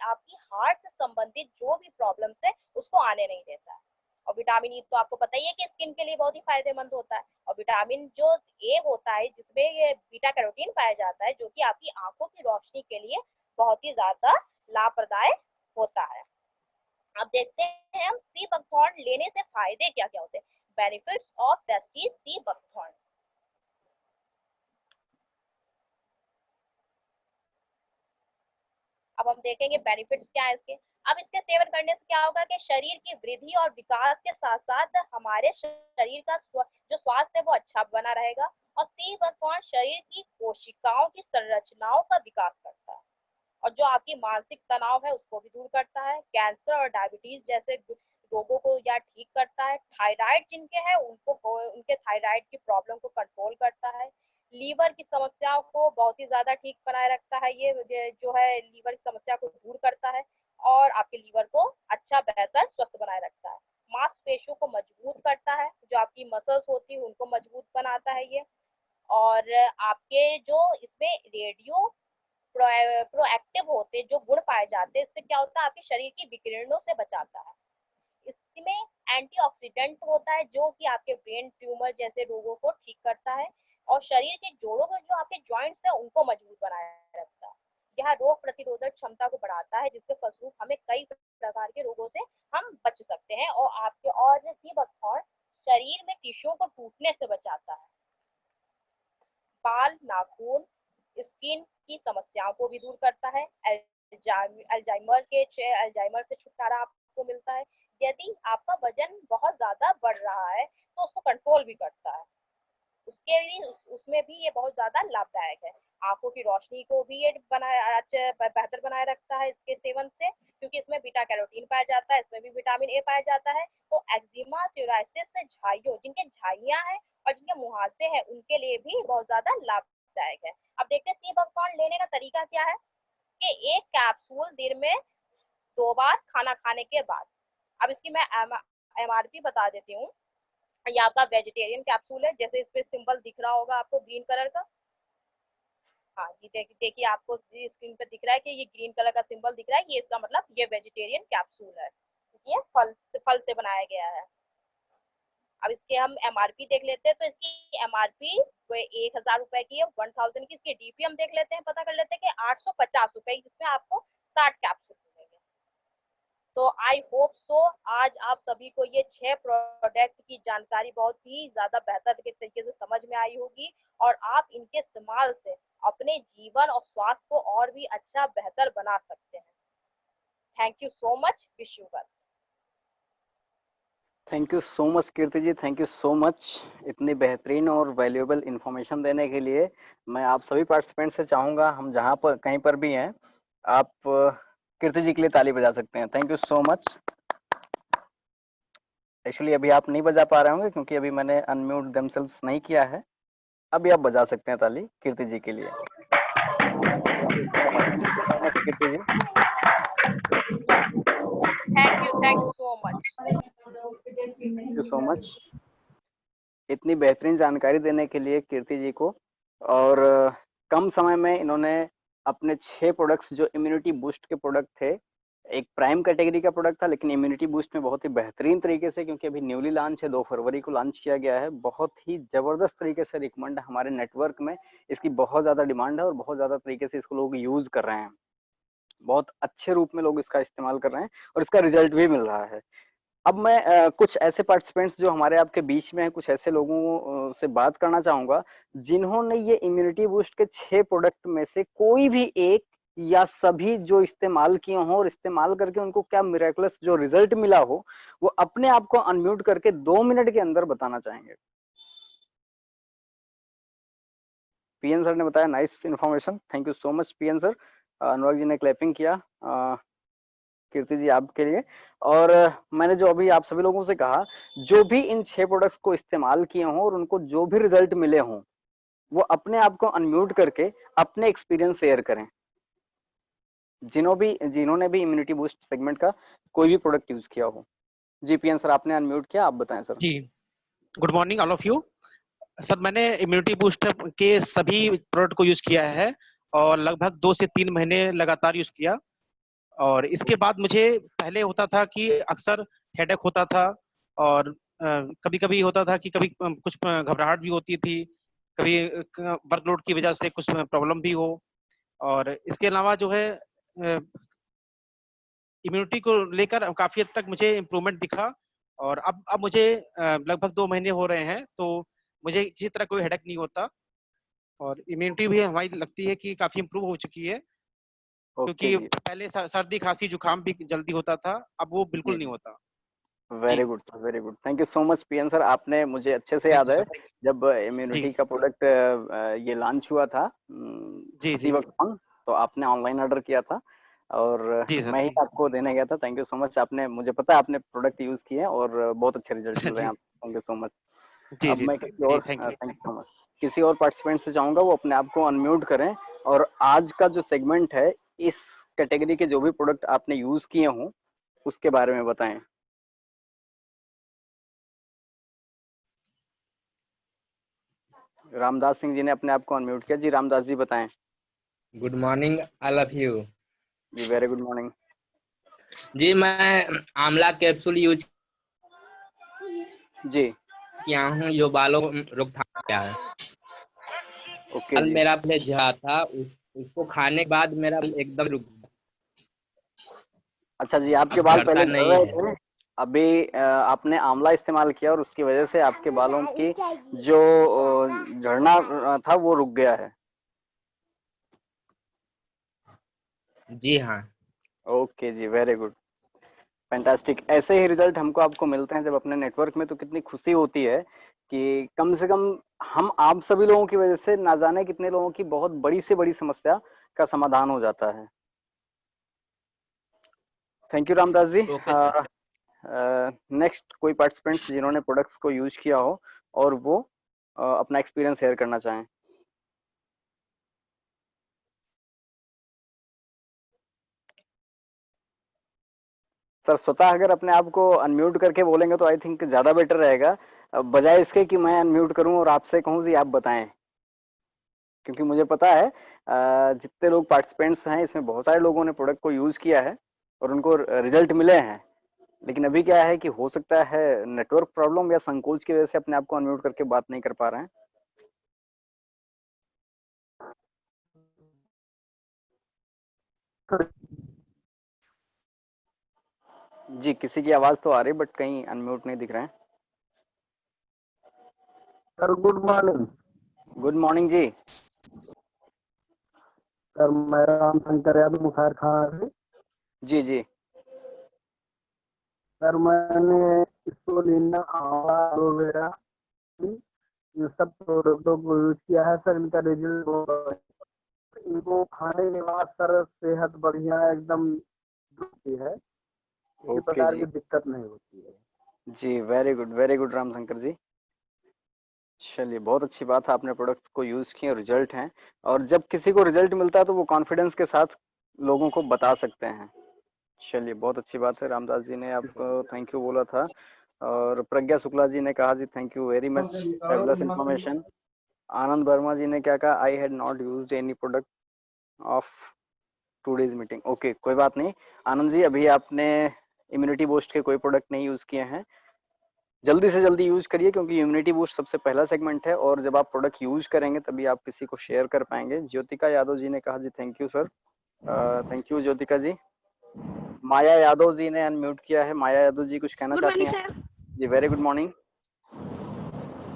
आपकी हार्ट से संबंधित जो भी प्रॉब्लम्स है उसको आने नहीं देता है। और विटामिन ई तो आपको पता ही है कि स्किन के लिए बहुत ही फायदेमंद होता है। और विटामिन जो ए होता है जिसमें ये बीटा कैरोटीन पाया जाता है, जो कि आपकी आंखों की रोशनी के लिए बहुत ही ज्यादा लाभप्रदायक होता है। अब देखते हैं हम सी बकथॉर्न लेने से फायदे क्या क्या होते हैं। Benefits of Prestige sea buckthorn. अब हम देखेंगे बेनिफिट्स क्या है इसके। अब इसके सेवन करने से क्या होगा कि शरीर की वृद्धि और विकास के साथ साथ हमारे शरीर का जो स्वास्थ्य है वो अच्छा बना रहेगा। और सी बकथॉर्न शरीर की कोशिकाओं की संरचनाओं का विकास करता है और जो आपकी मानसिक तनाव है उसको भी दूर करता है। कैंसर और डायबिटीज जैसे रोगों को या ठीक करता है। थायराइड जिनके हैं उनको उनके थायराइड की प्रॉब्लम को कंट्रोल करता है। लीवर की समस्याओं को बहुत ही ज्यादा ठीक बनाए रखता है। ये जो है लीवर की समस्या को दूर करता है और आपके लीवर को अच्छा बेहतर स्वस्थ बनाए रखता है। मांसपेशियों को मजबूत करता है, जो आपकी मसल्स होती है उनको मजबूत बनाता है ये। और आपके जो इसमें रेडियो प्रोएक्टिव होते जो गुण पाए जाते हैं, इससे क्या होता है आपके शरीर की विकिरणों से बचाता है। इसमें एंटीऑक्सीडेंट होता है जो कि आपके ब्रेन ट्यूमर जैसे रोगों को ठीक करता है और शरीर के जोड़ों में जो आपके जॉइंट्स है उनको मजबूत बनाए रखता है। यह रोग प्रतिरोधक क्षमता को बढ़ाता है जिसके फलस्वरूप हमें कई प्रकार के रोगों से हम बच सकते हैं। और आपके और सी बकथॉर्न शरीर में टिश्यू को टूटने से बचाता है। बाल, नाखून, स्किन की समस्याओं को भी दूर करता है। अल्जाइमर से छुटकारा आपको मिलता है। यदि आपका वजन बहुत ज्यादा बढ़ रहा है तो उसको कंट्रोल भी करता है। उसके लिए उसमें भी ये बहुत ज्यादा लाभदायक है। आंखों की रोशनी को भी ये बेहतर बनाए रखता है इसके सेवन से, क्योंकि इसमें बीटा कैरोटीन पाया जाता है, इसमें भी विटामिन ए पाया जाता है। तो एक्जिमा, सोरायसिस से झाइयों जिनके झाइयां हैं और जिनके मुहासे हैं उनके लिए भी बहुत ज्यादा लाभदायक है। अब देखते हैं सी बकथॉर्न लेने का तरीका क्या है कि एक कैप्सूल दिन में 2 बार खाना खाने के बाद। अब इसकी मैं MRP बता देती हूँ। ये आपका वेजिटेरियन कैप्सूल है, जैसे इस पे सिंबल दिख रहा होगा आपको ग्रीन कलर का। हाँ जी, देखिए आपको स्क्रीन पे दिख रहा है कि ये ग्रीन कलर का सिंबल दिख रहा है, ये इसका मतलब ये वेजिटेरियन कैप्सूल है। ये फल से बनाया गया है। अब इसके हम MRP देख लेते हैं। तो इसकी MRP 1000 रुपए की है, 1000 की। इसकी DP हम देख लेते हैं, पता कर लेते हैं कि 850 रुपए, जिसमें आपको 60 कैप्सूल मिलेंगे। तो आई होप सो आज आप सभी को ये 6 प्रोडक्ट की जानकारी बहुत ही ज्यादा बेहतर तरीके से समझ में आई होगी और आप इनके इस्तेमाल से अपने जीवन और स्वास्थ्य को और भी अच्छा बेहतर बना सकते हैं। Thank you so much. Wish you well. Thank you so much Kirti ji, thank you so much इतनी बेहतरीन और वैल्यूएबल इंफॉर्मेशन देने के लिए। मैं आप सभी पार्टिसिपेंट से चाहूँगा, हम जहाँ पर कहीं पर भी हैं, आप कीर्ति जी के लिए ताली बजा सकते हैं। Thank you so much. Actually अभी आप नहीं बजा पा रहे होंगे क्योंकि अभी मैंने अनम्यूट देमसेल्व्स नहीं किया है। अभी आप बजा सकते हैं ताली कीर्ति जी के लिए। Kirti ji, thank you so much. Thank you so much इतनी बेहतरीन जानकारी देने के लिए कीर्ति जी को। और कम समय में इन्होंने अपने 6 प्रोडक्ट्स जो इम्यूनिटी बूस्ट के प्रोडक्ट थे, एक प्राइम कैटेगरी का प्रोडक्ट था लेकिन इम्यूनिटी बूस्ट में बहुत ही बेहतरीन तरीके से, क्योंकि अभी न्यूली लॉन्च है, 2 फरवरी को लॉन्च किया गया है, बहुत ही जबरदस्त तरीके से रिकमेंड हमारे नेटवर्क में, इसकी बहुत ज्यादा डिमांड है और बहुत ज्यादा तरीके से इसको लोग यूज कर रहे हैं। बहुत अच्छे रूप में लोग इसका इस्तेमाल कर रहे हैं और इसका रिजल्ट भी मिल रहा है। अब मैं कुछ ऐसे पार्टिसिपेंट्स जो हमारे आपके बीच में हैं, कुछ ऐसे लोगों से बात करना चाहूंगा जिन्होंने ये इम्यूनिटी बूस्ट के 6 प्रोडक्ट में से कोई भी एक या सभी जो इस्तेमाल किए हों और इस्तेमाल करके उनको क्या मिरेकलस जो रिजल्ट मिला हो, वो अपने आप को अनम्यूट करके 2 मिनट के अंदर बताना चाहेंगे। पीएन सर ने बताया, nice information, thank you so much PN sir. Anurag ji ने क्लैपिंग किया कीर्ति जी आपके लिए। और मैंने जो अभी आप सभी लोगों से कहा, जो भी इन 6 प्रोडक्ट्स को इस्तेमाल किए हों और उनको जो भी रिजल्ट मिले हों, वो अपने आप को अनम्यूट करके अपने एक्सपीरियंस शेयर करें। जिन्होंने भी इम्यूनिटी बूस्ट सेगमेंट का कोई भी प्रोडक्ट यूज किया हो। जी पीएन सर आपने अनम्यूट किया, आप बताएं सर। जी, good morning all of you. Sir मैंने इम्यूनिटी बूस्टर के सभी प्रोडक्ट को यूज किया है और लगभग 2 से 3 महीने लगातार यूज किया। और इसके बाद मुझे पहले होता था कि अक्सर हेडेक होता था, और कभी कभी होता था कि कभी कुछ घबराहट भी होती थी, कभी वर्कलोड की वजह से कुछ प्रॉब्लम भी हो। और इसके अलावा जो है इम्यूनिटी को लेकर काफी हद तक मुझे इम्प्रूवमेंट दिखा। और अब मुझे लगभग 2 महीने हो रहे हैं, तो मुझे किसी तरह कोई हेडेक नहीं होता, और इम्यूनिटी भी हमारी लगती है कि काफी इम्प्रूव हो चुकी है। ओके क्योंकि जी, पहले सर्दी खांसी जुकाम भी जल्दी होता था, अब वो बिल्कुल नहीं होता। वेरी जी, good sir, very good, thank you so much PN sir. आपने, मुझे अच्छे से थैंक याद यू है सर। जब जी, इम्यूनिटी का प्रोडक्ट ये लॉन्च हुआ था, जी, उसी जी, वक्त तो आपने ऑनलाइन ऑर्डर किया था और जी सर, मैं ही जी, आपको देने गया था। थैंक यू सो मच, आपने, मुझे पता है आपने प्रोडक्ट यूज किए हैं और बहुत अच्छे रिजल्ट मिल रहे हैं जी, आपको, थैंक यू सो मच। जी, अब जी, मैं किसी जी, और, thank you. Thank you so much, किसी और पार्टिसिपेंट से चाहूंगा वो अपने आप को अनम्यूट करें और आज का जो सेगमेंट है, इस कैटेगरी के जो भी प्रोडक्ट आपने यूज किए हों उसके बारे में बताएं। रामदास सिंह जी ने अपने आप को अनम्यूट किया। जी रामदास जी बताएं। Good morning all of you. जी वेरी गुड मॉर्निंग। जी मैं आंवला कैप्सूल यूज जी किया हूँ, जो बालों को रोकथाम किया है। ओके कल जी। मेरा पहले झड़ा था, उसको खाने के बाद मेरा एकदम रुक अच्छा जी, आपके अब बाल झड़ता पहले झड़ नहीं रहे है। थे, अभी आपने आंवला इस्तेमाल किया और उसकी वजह से आपके बालों की जो झड़ना था वो रुक गया है। जी हाँ। ओके जी, वेरी गुड, फैंटास्टिक। ऐसे ही रिजल्ट हमको आपको मिलते हैं जब अपने नेटवर्क में, तो कितनी खुशी होती है कि कम से कम हम आप सभी लोगों की वजह से ना जाने कितने लोगों की बहुत बड़ी से बड़ी समस्या का समाधान हो जाता है। Thank you Ramdas ji. Okay sir. Next कोई पार्टिसिपेंट्स जिन्होंने प्रोडक्ट्स को यूज किया हो और वो अपना एक्सपीरियंस शेयर करना चाहें। सर स्वतः अगर अपने आप को अनम्यूट करके बोलेंगे तो आई थिंक ज़्यादा बेटर रहेगा, बजाय इसके कि मैं अनम्यूट करूं और आपसे कहूं कि आप बताएं, क्योंकि मुझे पता है जितने लोग पार्टिसिपेंट्स हैं इसमें बहुत सारे लोगों ने प्रोडक्ट को यूज़ किया है और उनको रिजल्ट मिले हैं। लेकिन अभी क्या है कि हो सकता है नेटवर्क प्रॉब्लम या संकोच की वजह से अपने आप को अनम्यूट करके बात नहीं कर पा रहे हैं। जी किसी की आवाज़ तो आ रही बट कहीं अनम्यूट नहीं दिख रहे हैं। Sir good morning. Good morning जी। सर मेरा नाम शंकर यादव, बुखार खाना से। जी जी। सर मैंने स्पोलिना, आंवला, एलोवेरा, ये सब प्रोडक्टों को यूज किया है सर। इनका रिजल्ट बहुत अच्छा है। इनको खाने के बाद सर सेहत बढ़िया एकदम होती है, किसी ओके प्रकार जी। की दिक्कत नहीं होती है। जी वेरी गुड राम शंकर जी। चलिए बहुत अच्छी बात है, आपने प्रोडक्ट को यूज किए, रिजल्ट हैं, और जब किसी को रिजल्ट मिलता है तो वो कॉन्फिडेंस के साथ लोगों को बता सकते हैं। चलिए बहुत अच्छी बात है। रामदास जी ने आपको थैंक यू बोला था और प्रज्ञा शुक्ला जी ने कहा जी thank you very much, fabulous information. Anand Verma ji ने क्या कहा, I had not used any product of today's meeting. Okay कोई बात नहीं आनंद जी, अभी आपने इम्यूनिटी बूस्ट के कोई प्रोडक्ट नहीं यूज किए हैं, जल्दी से जल्दी यूज करिए क्योंकि इम्यूनिटी बूस्ट सबसे पहला सेगमेंट है और जब आप प्रोडक्ट यूज करेंगे तभी आप किसी को शेयर कर पाएंगे। ज्योतिका यादव जी ने कहा जी thank you sir, thank you Jyotika ji. Maya Yadav ji ने अनम्यूट किया है, माया यादव जी कुछ कहना गुड चाहती मॉर्निंग हैं? सर। जी वेरी गुड मॉर्निंग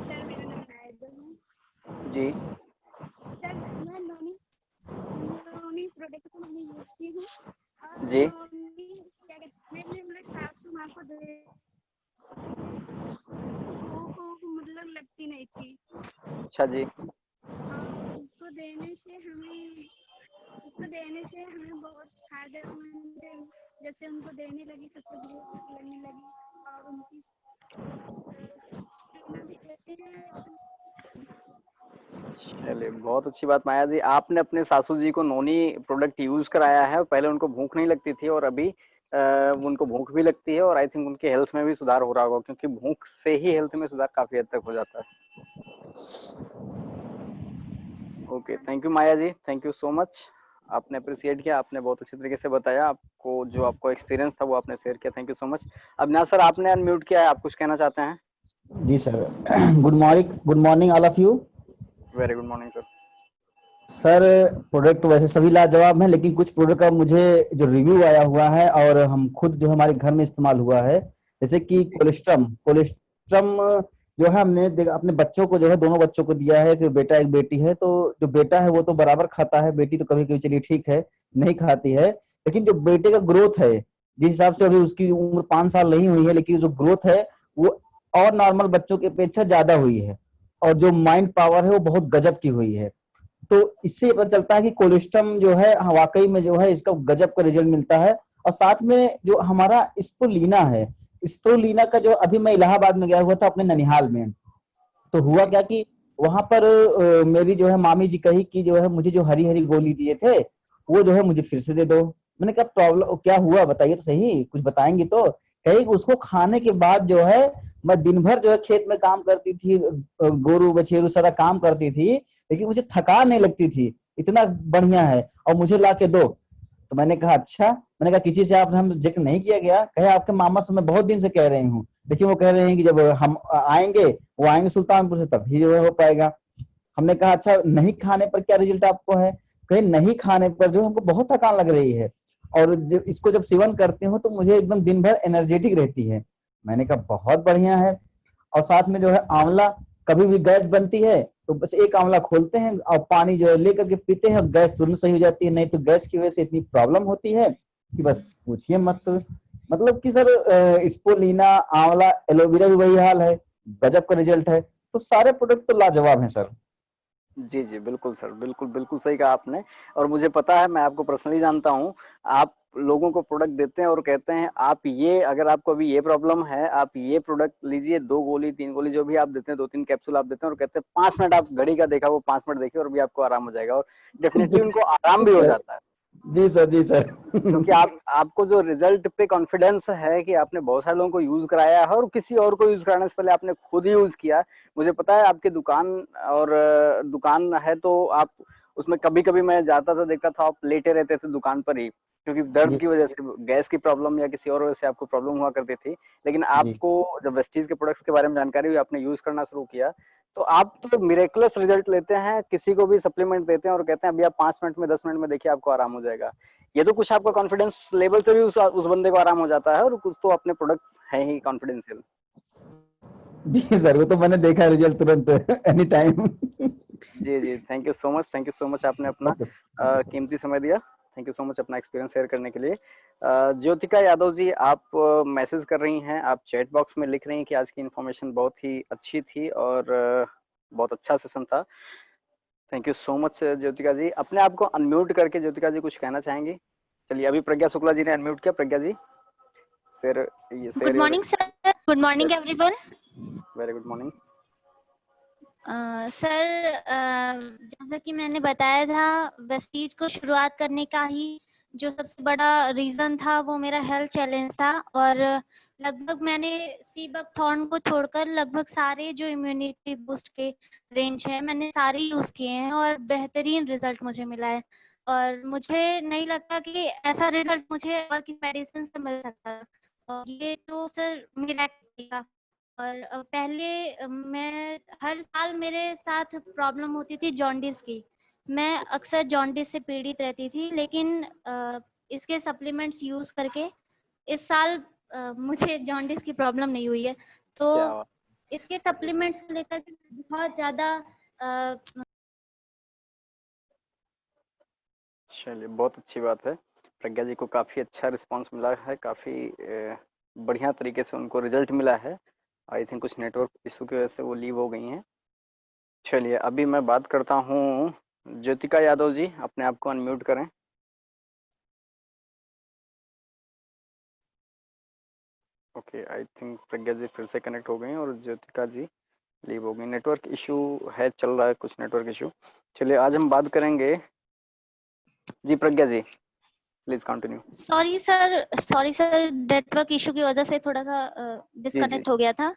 सर मेरा नाम रायदल है। जी। सर मैं नोनी प्रोडक्ट को मैंने यूज की हूँ और जी नोनी क्या कहते हैं, मैंने मेरे सासू माँ को दे वो मतलब लगती नहीं थी। अच्छा जी। उसको देने से हमें बहुत फायदेमंद है। जब से उनको देने लगी तब से ग्रोथ लगने लगी और उनकी भी कहते हैं। चलिए बहुत अच्छी बात माया जी, आपने अपने सासू जी को नोनी प्रोडक्ट यूज कराया है, पहले उनको भूख नहीं लगती थी और अभी उनको भूख भी लगती है और आई थिंक उनके हेल्थ में भी सुधार हो रहा होगा क्योंकि भूख से ही हेल्थ में सुधार काफी हद तक हो जाता है। Okay, thank you Maya ji, thank you so much. आपने अप्रिशिएट किया, आपने बहुत अच्छी तरीके से बताया, आपको जो आपको एक्सपीरियंस था वो आपने शेयर किया, thank you so much. Avinash sir, आपने अनम्यूट किया है, आप कुछ कहना चाहते हैं? जी sir, good morning all of you. Very good morning sir. Sir, product तो वैसे सभी लाजवाब हैं, लेकिन कुछ प्रोडक्ट का मुझे जो रिव्यू आया हुआ है और हम खुद जो हमारे घर में इस्तेमाल हुआ है, जैसे कि कोलेस्ट्रम जो है, हमने अपने बच्चों को जो है, दोनों बच्चों को दिया है, कि बेटा एक बेटी है, तो जो बेटा है वो तो बराबर खाता है, बेटी तो कभी कभी चलिए ठीक है नहीं खाती है, लेकिन जो बेटे का ग्रोथ है, जिस हिसाब से अभी उसकी उम्र 5 साल नहीं हुई है, लेकिन जो ग्रोथ है वो और नॉर्मल बच्चों की अपेक्षा ज्यादा हुई है, और जो माइंड पावर है वो बहुत गजब की हुई है। तो इससे पता चलता है कि कोलेस्ट्रम जो है, वाकई में जो है इसका गजब का रिजल्ट मिलता है। और साथ में जो हमारा स्प्रुलिना है, स्प्रुलिना का जो अभी मैं इलाहाबाद में गया हुआ था अपने ननिहाल में, तो हुआ क्या कि वहां पर मेरी जो है मामी जी कही कि जो है मुझे जो हरी हरी गोली दिए थे वो जो है मुझे फिर से दे दो। मैंने कहा प्रॉब्लम क्या हुआ, बताइए तो सही, कुछ बताएंगे तो। कही उसको खाने के बाद जो है, मैं दिन भर जो है खेत में काम करती थी, गोरू बछेरू सारा काम करती थी, लेकिन मुझे थकान नहीं लगती थी, इतना बढ़िया है, और मुझे ला के दो। तो मैंने कहा अच्छा, मैंने कहा किसी से आप हम जिक्र नहीं किया गया? कहे आपके मामा से मैं बहुत दिन से कह रही हूँ, लेकिन वो कह रहे हैं कि जब हम आएंगे, वो आएंगे सुल्तानपुर से, तभी जो है हो पाएगा। हमने कहा अच्छा, नहीं खाने पर क्या रिजल्ट आपको है? कहे नहीं खाने पर जो हमको बहुत थकान लग रही है, और इसको जब सेवन करती हूँ तो मुझे एकदम दिन भर एनर्जेटिक रहती है। मैंने कहा बहुत बढ़िया है। और साथ में जो है आंवला, कभी भी गैस बनती है तो बस एक आंवला खोलते हैं और पानी जो है लेकर के पीते हैं, गैस तुरंत सही हो जाती है। नहीं तो गैस की वजह से इतनी प्रॉब्लम होती है कि बस पूछिए मत। मतलब कि सर, स्पोलिना, आंवला, एलोवेरा भी वही हाल है, गजब का रिजल्ट है। तो सारे प्रोडक्ट तो लाजवाब हैं सर। जी जी, बिल्कुल सर, बिल्कुल बिल्कुल सही कहा आपने। और मुझे पता है, मैं आपको पर्सनली जानता हूँ, आप लोगों को प्रोडक्ट देते हैं और कहते हैं आप ये, अगर आपको अभी ये प्रॉब्लम है, आप ये प्रोडक्ट लीजिए, 2 गोली 3 गोली जो भी आप देते हैं, 2-3 कैप्सूल आप देते हैं, और कहते हैं 5 मिनट, आप घड़ी का देखा वो 5 मिनट देखिए और भी आपको आराम हो जाएगा, और जी डेफिनेटली उनको आराम भी हो सर, जाता है। जी सर, जी सर। क्योंकि आपको जो रिजल्ट पे कॉन्फिडेंस है कि आपने बहुत सारे लोगों को यूज कराया है, और किसी और को यूज कराने से पहले आपने खुद ही यूज किया। मुझे पता है आपकी दुकान, और दुकान है तो आप उसमें कभी कभी मैं जाता था, देखता था आप लेटे रहते थे दुकान पर ही, क्योंकि दर्द जी की वजह से, गैस की प्रॉब्लम या किसी और वजह से आपको प्रॉब्लम हुआ करती थी। लेकिन जी आपको जब वेस्टीज के प्रोडक्ट्स के बारे में जानकारी हुई, आपने यूज करना शुरू किया, तो आप तो मिरेकुलस रिजल्ट लेते हैं। किसी को भी सप्लीमेंट देते हैं और कहते हैं अभी आप 5 मिनट में 10 मिनट में देखिए आपको आराम हो जाएगा। ये तो कुछ आपका कॉन्फिडेंस लेवल से भी उस बंदे को आराम हो जाता है, और कुछ तो अपने प्रोडक्ट है ही कॉन्फिडेंशियल। जी सर, वो तो मैंने देखा रिजल्ट तुरंत, एनी टाइम। जी जी, thank you so much, thank you so much, आपने अपना ओके सर। कीमती समय दिया। थैंक यू सो मच अपना एक्सपीरियंस शेयर करने के लिए। ज्योतिका यादव जी, आप मैसेज कर रही हैं, आप चैट बॉक्स में लिख रही हैं कि आज की इन्फॉर्मेशन बहुत ही अच्छी थी और बहुत अच्छा सेशन था। Thank you so much Jyotika ji. अपने आप को अनम्यूट करके ज्योतिका जी कुछ कहना चाहेंगी? चलिए, अभी प्रज्ञा शुक्ला जी ने अनम्यूट किया। Pragya ji, share good morning sir, good morning everyone. Very good morning. Sir, जैसा कि मैंने बताया था, वेस्टीज को शुरुआत करने का ही जो सबसे बड़ा रीजन था वो मेरा हेल्थ चैलेंज था, और लगभग मैंने सीबकथॉर्न को छोड़कर लगभग सारे जो इम्यूनिटी बूस्ट के रेंज है मैंने सारे यूज किए हैं, और बेहतरीन रिजल्ट मुझे मिला है। और मुझे नहीं लगता कि ऐसा रिजल्ट मुझे और किसी मेडिसिन से मिल सकता है, और ये तो सर मिरेकल था। और पहले मैं हर साल मेरे साथ प्रॉब्लम होती थी जॉन्डिस की, मैं अक्सर जॉन्डिस से पीड़ित रहती थी, लेकिन इसके सप्लीमेंट्स यूज करके इस साल मुझे जॉन्डिस की प्रॉब्लम नहीं हुई है। तो क्या बात। इसके सप्लीमेंट्स को लेकर बहुत ज्यादा चलिए, बहुत अच्छी बात है। प्रज्ञा जी को काफी अच्छा रिस्पांस मिला है, काफी बढ़िया तरीके से उनको रिजल्ट मिला है। आई थिंक कुछ नेटवर्क इशू की वजह से वो लीव हो गई हैं। चलिए, अभी मैं बात करता हूँ ज्योतिका यादव जी, अपने आप को अनम्यूट करें। ओके, आई थिंक प्रज्ञा जी फिर से कनेक्ट हो गई और ज्योतिका जी लीव हो गई। नेटवर्क इशू है, चल रहा है कुछ नेटवर्क इशू। चलिए, आज हम बात करेंगे। जी Pragya ji, please continue. Sorry sir, network issue की वजह से थोड़ा सा जी जी डिस्कनेक्ट हो गया था।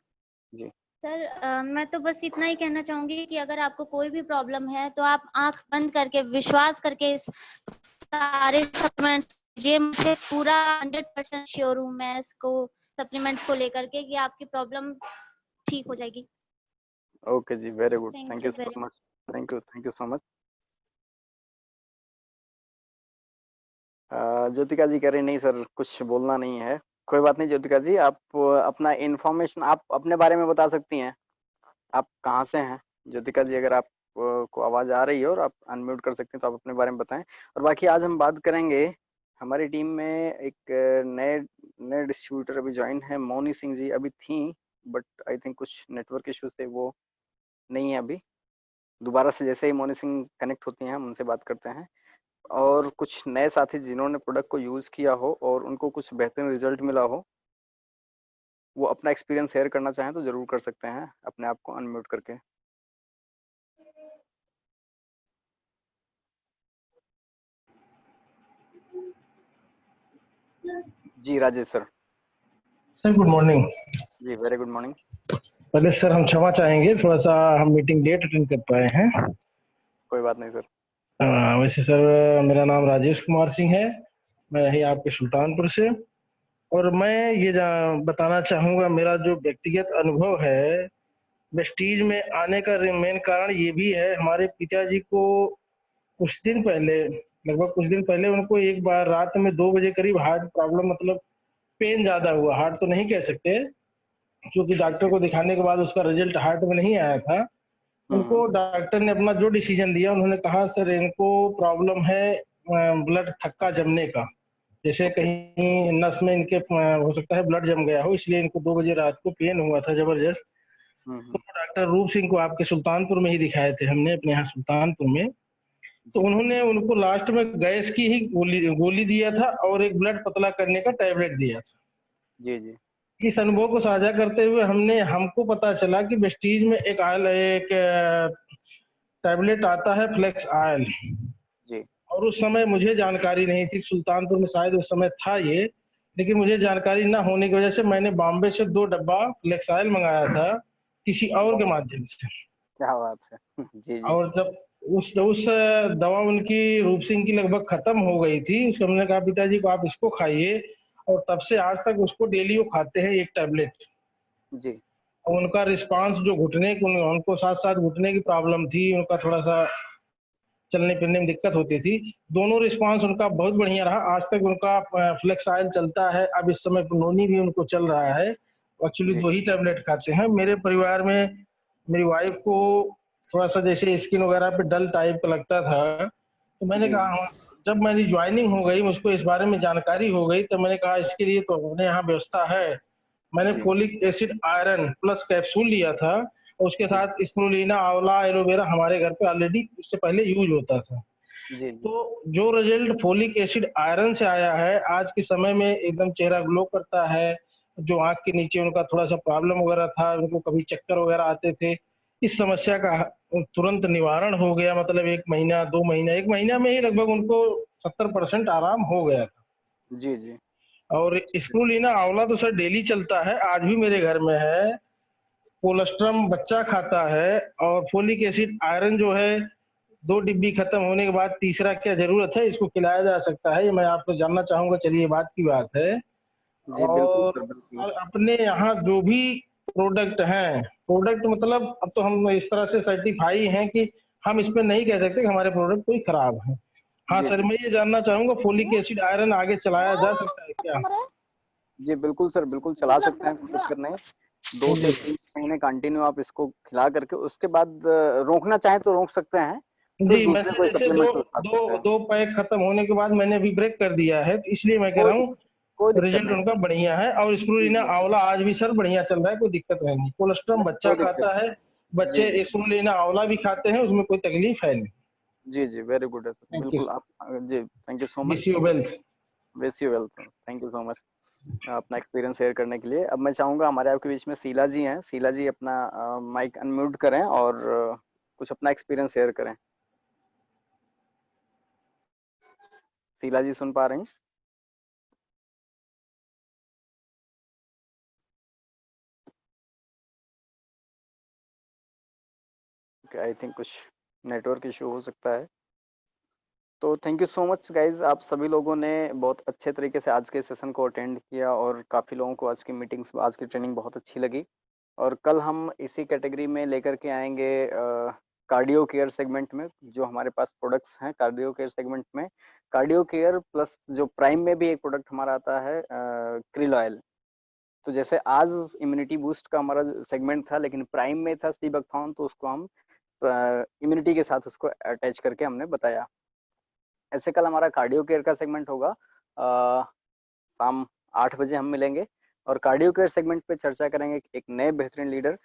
जी। सर मैं तो बस इतना ही कहना चाहूंगी कि अगर आपको कोई भी प्रॉब्लम है तो आप आंख बंद करके विश्वास करके इस सारे सप्लीमेंट्स, ये मुझे पूरा 100% श्योर हूँ मैं इसको सप्लीमेंट्स को लेकर के कि आपकी प्रॉब्लम ठीक हो जाएगी। ओके जी, very good, Thank thank you you so very much, thank you so much. Jyotika ji कह रही नहीं सर कुछ बोलना नहीं है। कोई बात नहीं ज्योतिका जी, आप अपना इंफॉर्मेशन आप अपने बारे में बता सकती हैं, आप कहाँ से हैं? ज्योतिका जी अगर आप को आवाज़ आ रही है और आप अनम्यूट कर सकते हैं तो आप अपने बारे में बताएं। और बाकी आज हम बात करेंगे, हमारी टीम में एक नए नए डिस्ट्रीब्यूटर अभी ज्वाइन है, मोनी सिंह जी अभी थी बट आई थिंक कुछ नेटवर्क इश्यू से वो नहीं है अभी। दोबारा से जैसे ही मोनी सिंह कनेक्ट होती हैं हम उनसे बात करते हैं। और कुछ नए साथी जिन्होंने प्रोडक्ट को यूज़ किया हो और उनको कुछ बेहतरीन रिजल्ट मिला हो, वो अपना एक्सपीरियंस शेयर करना चाहें तो ज़रूर कर सकते हैं अपने आप को अनम्यूट करके। जी Rajesh sir. Sir good morning. जी वेरी गुड मॉर्निंग। पहले सर हम क्षमा चाहेंगे, थोड़ा सा हम मीटिंग लेट अटेंड कर पाए हैं। कोई बात नहीं सर। वैसे सर मेरा नाम राजेश कुमार सिंह है, मैं यही आपके सुल्तानपुर से। और मैं ये बताना चाहूँगा, मेरा जो व्यक्तिगत अनुभव है वेस्टीज में आने का मेन कारण ये भी है, हमारे पिताजी को कुछ दिन पहले, लगभग कुछ दिन पहले उनको एक बार रात में 2 बजे करीब हार्ट प्रॉब्लम, मतलब पेन ज्यादा हुआ, हार्ट तो नहीं कह सकते क्योंकि डॉक्टर को दिखाने के बाद उसका रिजल्ट हार्ट में नहीं आया था। उनको डॉक्टर ने अपना जो डिसीजन दिया, उन्होंने कहा सर इनको प्रॉब्लम है ब्लड थक्का जमने का, जैसे कहीं नस में इनके हो सकता है ब्लड जम गया हो, इसलिए इनको 2 बजे रात को पेन हुआ था जबरदस्त। तो डॉक्टर रूप सिंह को आपके सुल्तानपुर में ही दिखाए थे हमने, अपने यहाँ सुल्तानपुर में। तो उन्होंने उनको लास्ट में गैस की ही गोली दिया था और एक ब्लड पतला करने का टैबलेट दिया था। जी जी। इस अनुभव को साझा करते हुए हमको पता चला कि वेस्टीज में एक टैबलेट आता है फ्लेक्स आयल जी। और उस समय मुझे जानकारी नहीं थी, सुल्तानपुर में शायद उस समय था ये, लेकिन मुझे जानकारी ना होने की वजह से मैंने बॉम्बे से 2 डब्बा फ्लेक्स आयल मंगाया था किसी और के माध्यम से। क्या बात है। जी जी। और जब उस दवा उनकी रूप सिंह की लगभग खत्म हो गई थी, उसको हमने कहा पिताजी को आप इसको खाइए, और तब से आज तक उसको डेली वो खाते हैं एक टैबलेट। जी। उनका रिस्पांस जो उनको साथ साथ घुटने की प्रॉब्लम थी, उनका थोड़ा सा चलने फिरने में दिक्कत होती थी, दोनों रिस्पांस उनका बहुत बढ़िया रहा। आज तक उनका फ्लेक्स आयल चलता है, अब इस समय नोनी भी उनको चल रहा है। एक्चुअली 2 ही टैबलेट खाते हैं। मेरे परिवार में मेरी वाइफ को थोड़ा सा जैसे स्किन वगैरह पे डल टाइप का लगता था, तो मैंने कहा, जब मेरी ज्वाइनिंग हो गई, मुझको इस बारे में जानकारी हो गई, तो मैंने कहा इसके लिए तो अपने यहाँ व्यवस्था है। मैंने folic acid iron plus capsule लिया था और उसके साथ स्प्रुलिना, आंवला, एलोवेरा हमारे घर पे ऑलरेडी इससे पहले यूज होता था। जी। तो जो रिजल्ट फोलिक एसिड आयरन से आया है, आज के समय में एकदम चेहरा ग्लो करता है। जो आंख के नीचे उनका थोड़ा सा प्रॉब्लम वगैरह था, उनको कभी चक्कर वगैरह आते थे, इस समस्या का तुरंत निवारण हो गया। मतलब 1 महीना 2 महीना, 1 महीना में ही लगभग उनको 70% आराम हो गया था। जी जी। और स्प्रुलिना आंवला तो सर डेली चलता है, आज भी मेरे घर में है। कोलेस्ट्रम बच्चा खाता है, और फोलिक एसिड आयरन जो है 2 डिब्बी खत्म होने के बाद तीसरा क्या जरूरत है, इसको खिलाया जा सकता है, ये मैं आपको जानना चाहूंगा। चलिए बात की बात है। जी बिल्कुल सर, और बिल्कुल। अपने यहाँ जो भी प्रोडक्ट हैं, प्रोडक्ट मतलब अब तो हम इस तरह से सर्टिफाई हैं कि हम इस पे नहीं कह सकते कि हमारे प्रोडक्ट कोई खराब है। हाँ जी सर, जी। मैं ये जानना चाहूंगा फोलिक एसिड आयरन आगे चलाया जा सकता है क्या? जी बिल्कुल सर, बिल्कुल चला सकते हैं, कोई दिक्कत नहीं। 2 से 3 महीने कंटिन्यू आप इसको खिला करके उसके बाद रोकना चाहें तो रोक सकते हैं, फिर जी, दूसरे मैंने कोई जैसे सप्लीमेंट खा सकते हैं। 2 पैक खत्म होने के बाद मैंने अभी ब्रेक कर दिया है, तो इसलिए मैं कह कोई रहा हूँ कोई दिक्कत रिजल्ट नहीं उनका सर। बढ़िया है। और जी स्प्रुलिना जी। आंवला आज भी सर बढ़िया चल रहा है, कोई दिक्कत नहीं। कोलेस्ट्रम नहीं बच्चा कोई दिक्कत। खाता है, जी बच्चे जी। स्प्रुलिना आंवला भी खाते हैं, उसमें कोई तकलीफ है नहीं। जी जी, वेरी गुड है सर, थैंक यू, बिल्कुल आप जी thank you so wish much. You wealth. Wish you well sir, thank you so much अपना एक्सपीरियंस शेयर करने के लिए। अब मैं चाहूँगा हमारे आपके बीच में शीला जी हैं, शीला जी अपना माइक अनम्यूट करें और कुछ अपना एक्सपीरियंस शेयर करें। शीला जी सुन पा रही हैं? ओके, आई थिंक कुछ नेटवर्क इशू हो सकता है। तो thank you so much guys, आप सभी लोगों ने बहुत अच्छे तरीके से आज के सेशन को अटेंड किया और काफ़ी लोगों को आज की मीटिंग्स, आज की ट्रेनिंग बहुत अच्छी लगी। और कल हम इसी कैटेगरी में लेकर के आएंगे कार्डियो केयर सेगमेंट में जो हमारे पास प्रोडक्ट्स हैं। कार्डियो केयर सेगमेंट में कार्डियो केयर प्लस जो प्राइम में भी एक प्रोडक्ट हमारा आता है क्रिल ऑयल। तो जैसे आज इम्यूनिटी बूस्ट का हमारा सेगमेंट था लेकिन प्राइम में था सीबकथॉन, तो उसको हम इम्यूनिटी के साथ उसको अटैच करके हमने बताया। ऐसे कल हमारा कार्डियो केयर का सेगमेंट होगा, शाम 8 बजे हम मिलेंगे और कार्डियो केयर सेगमेंट पे चर्चा करेंगे एक नए बेहतरीन लीडर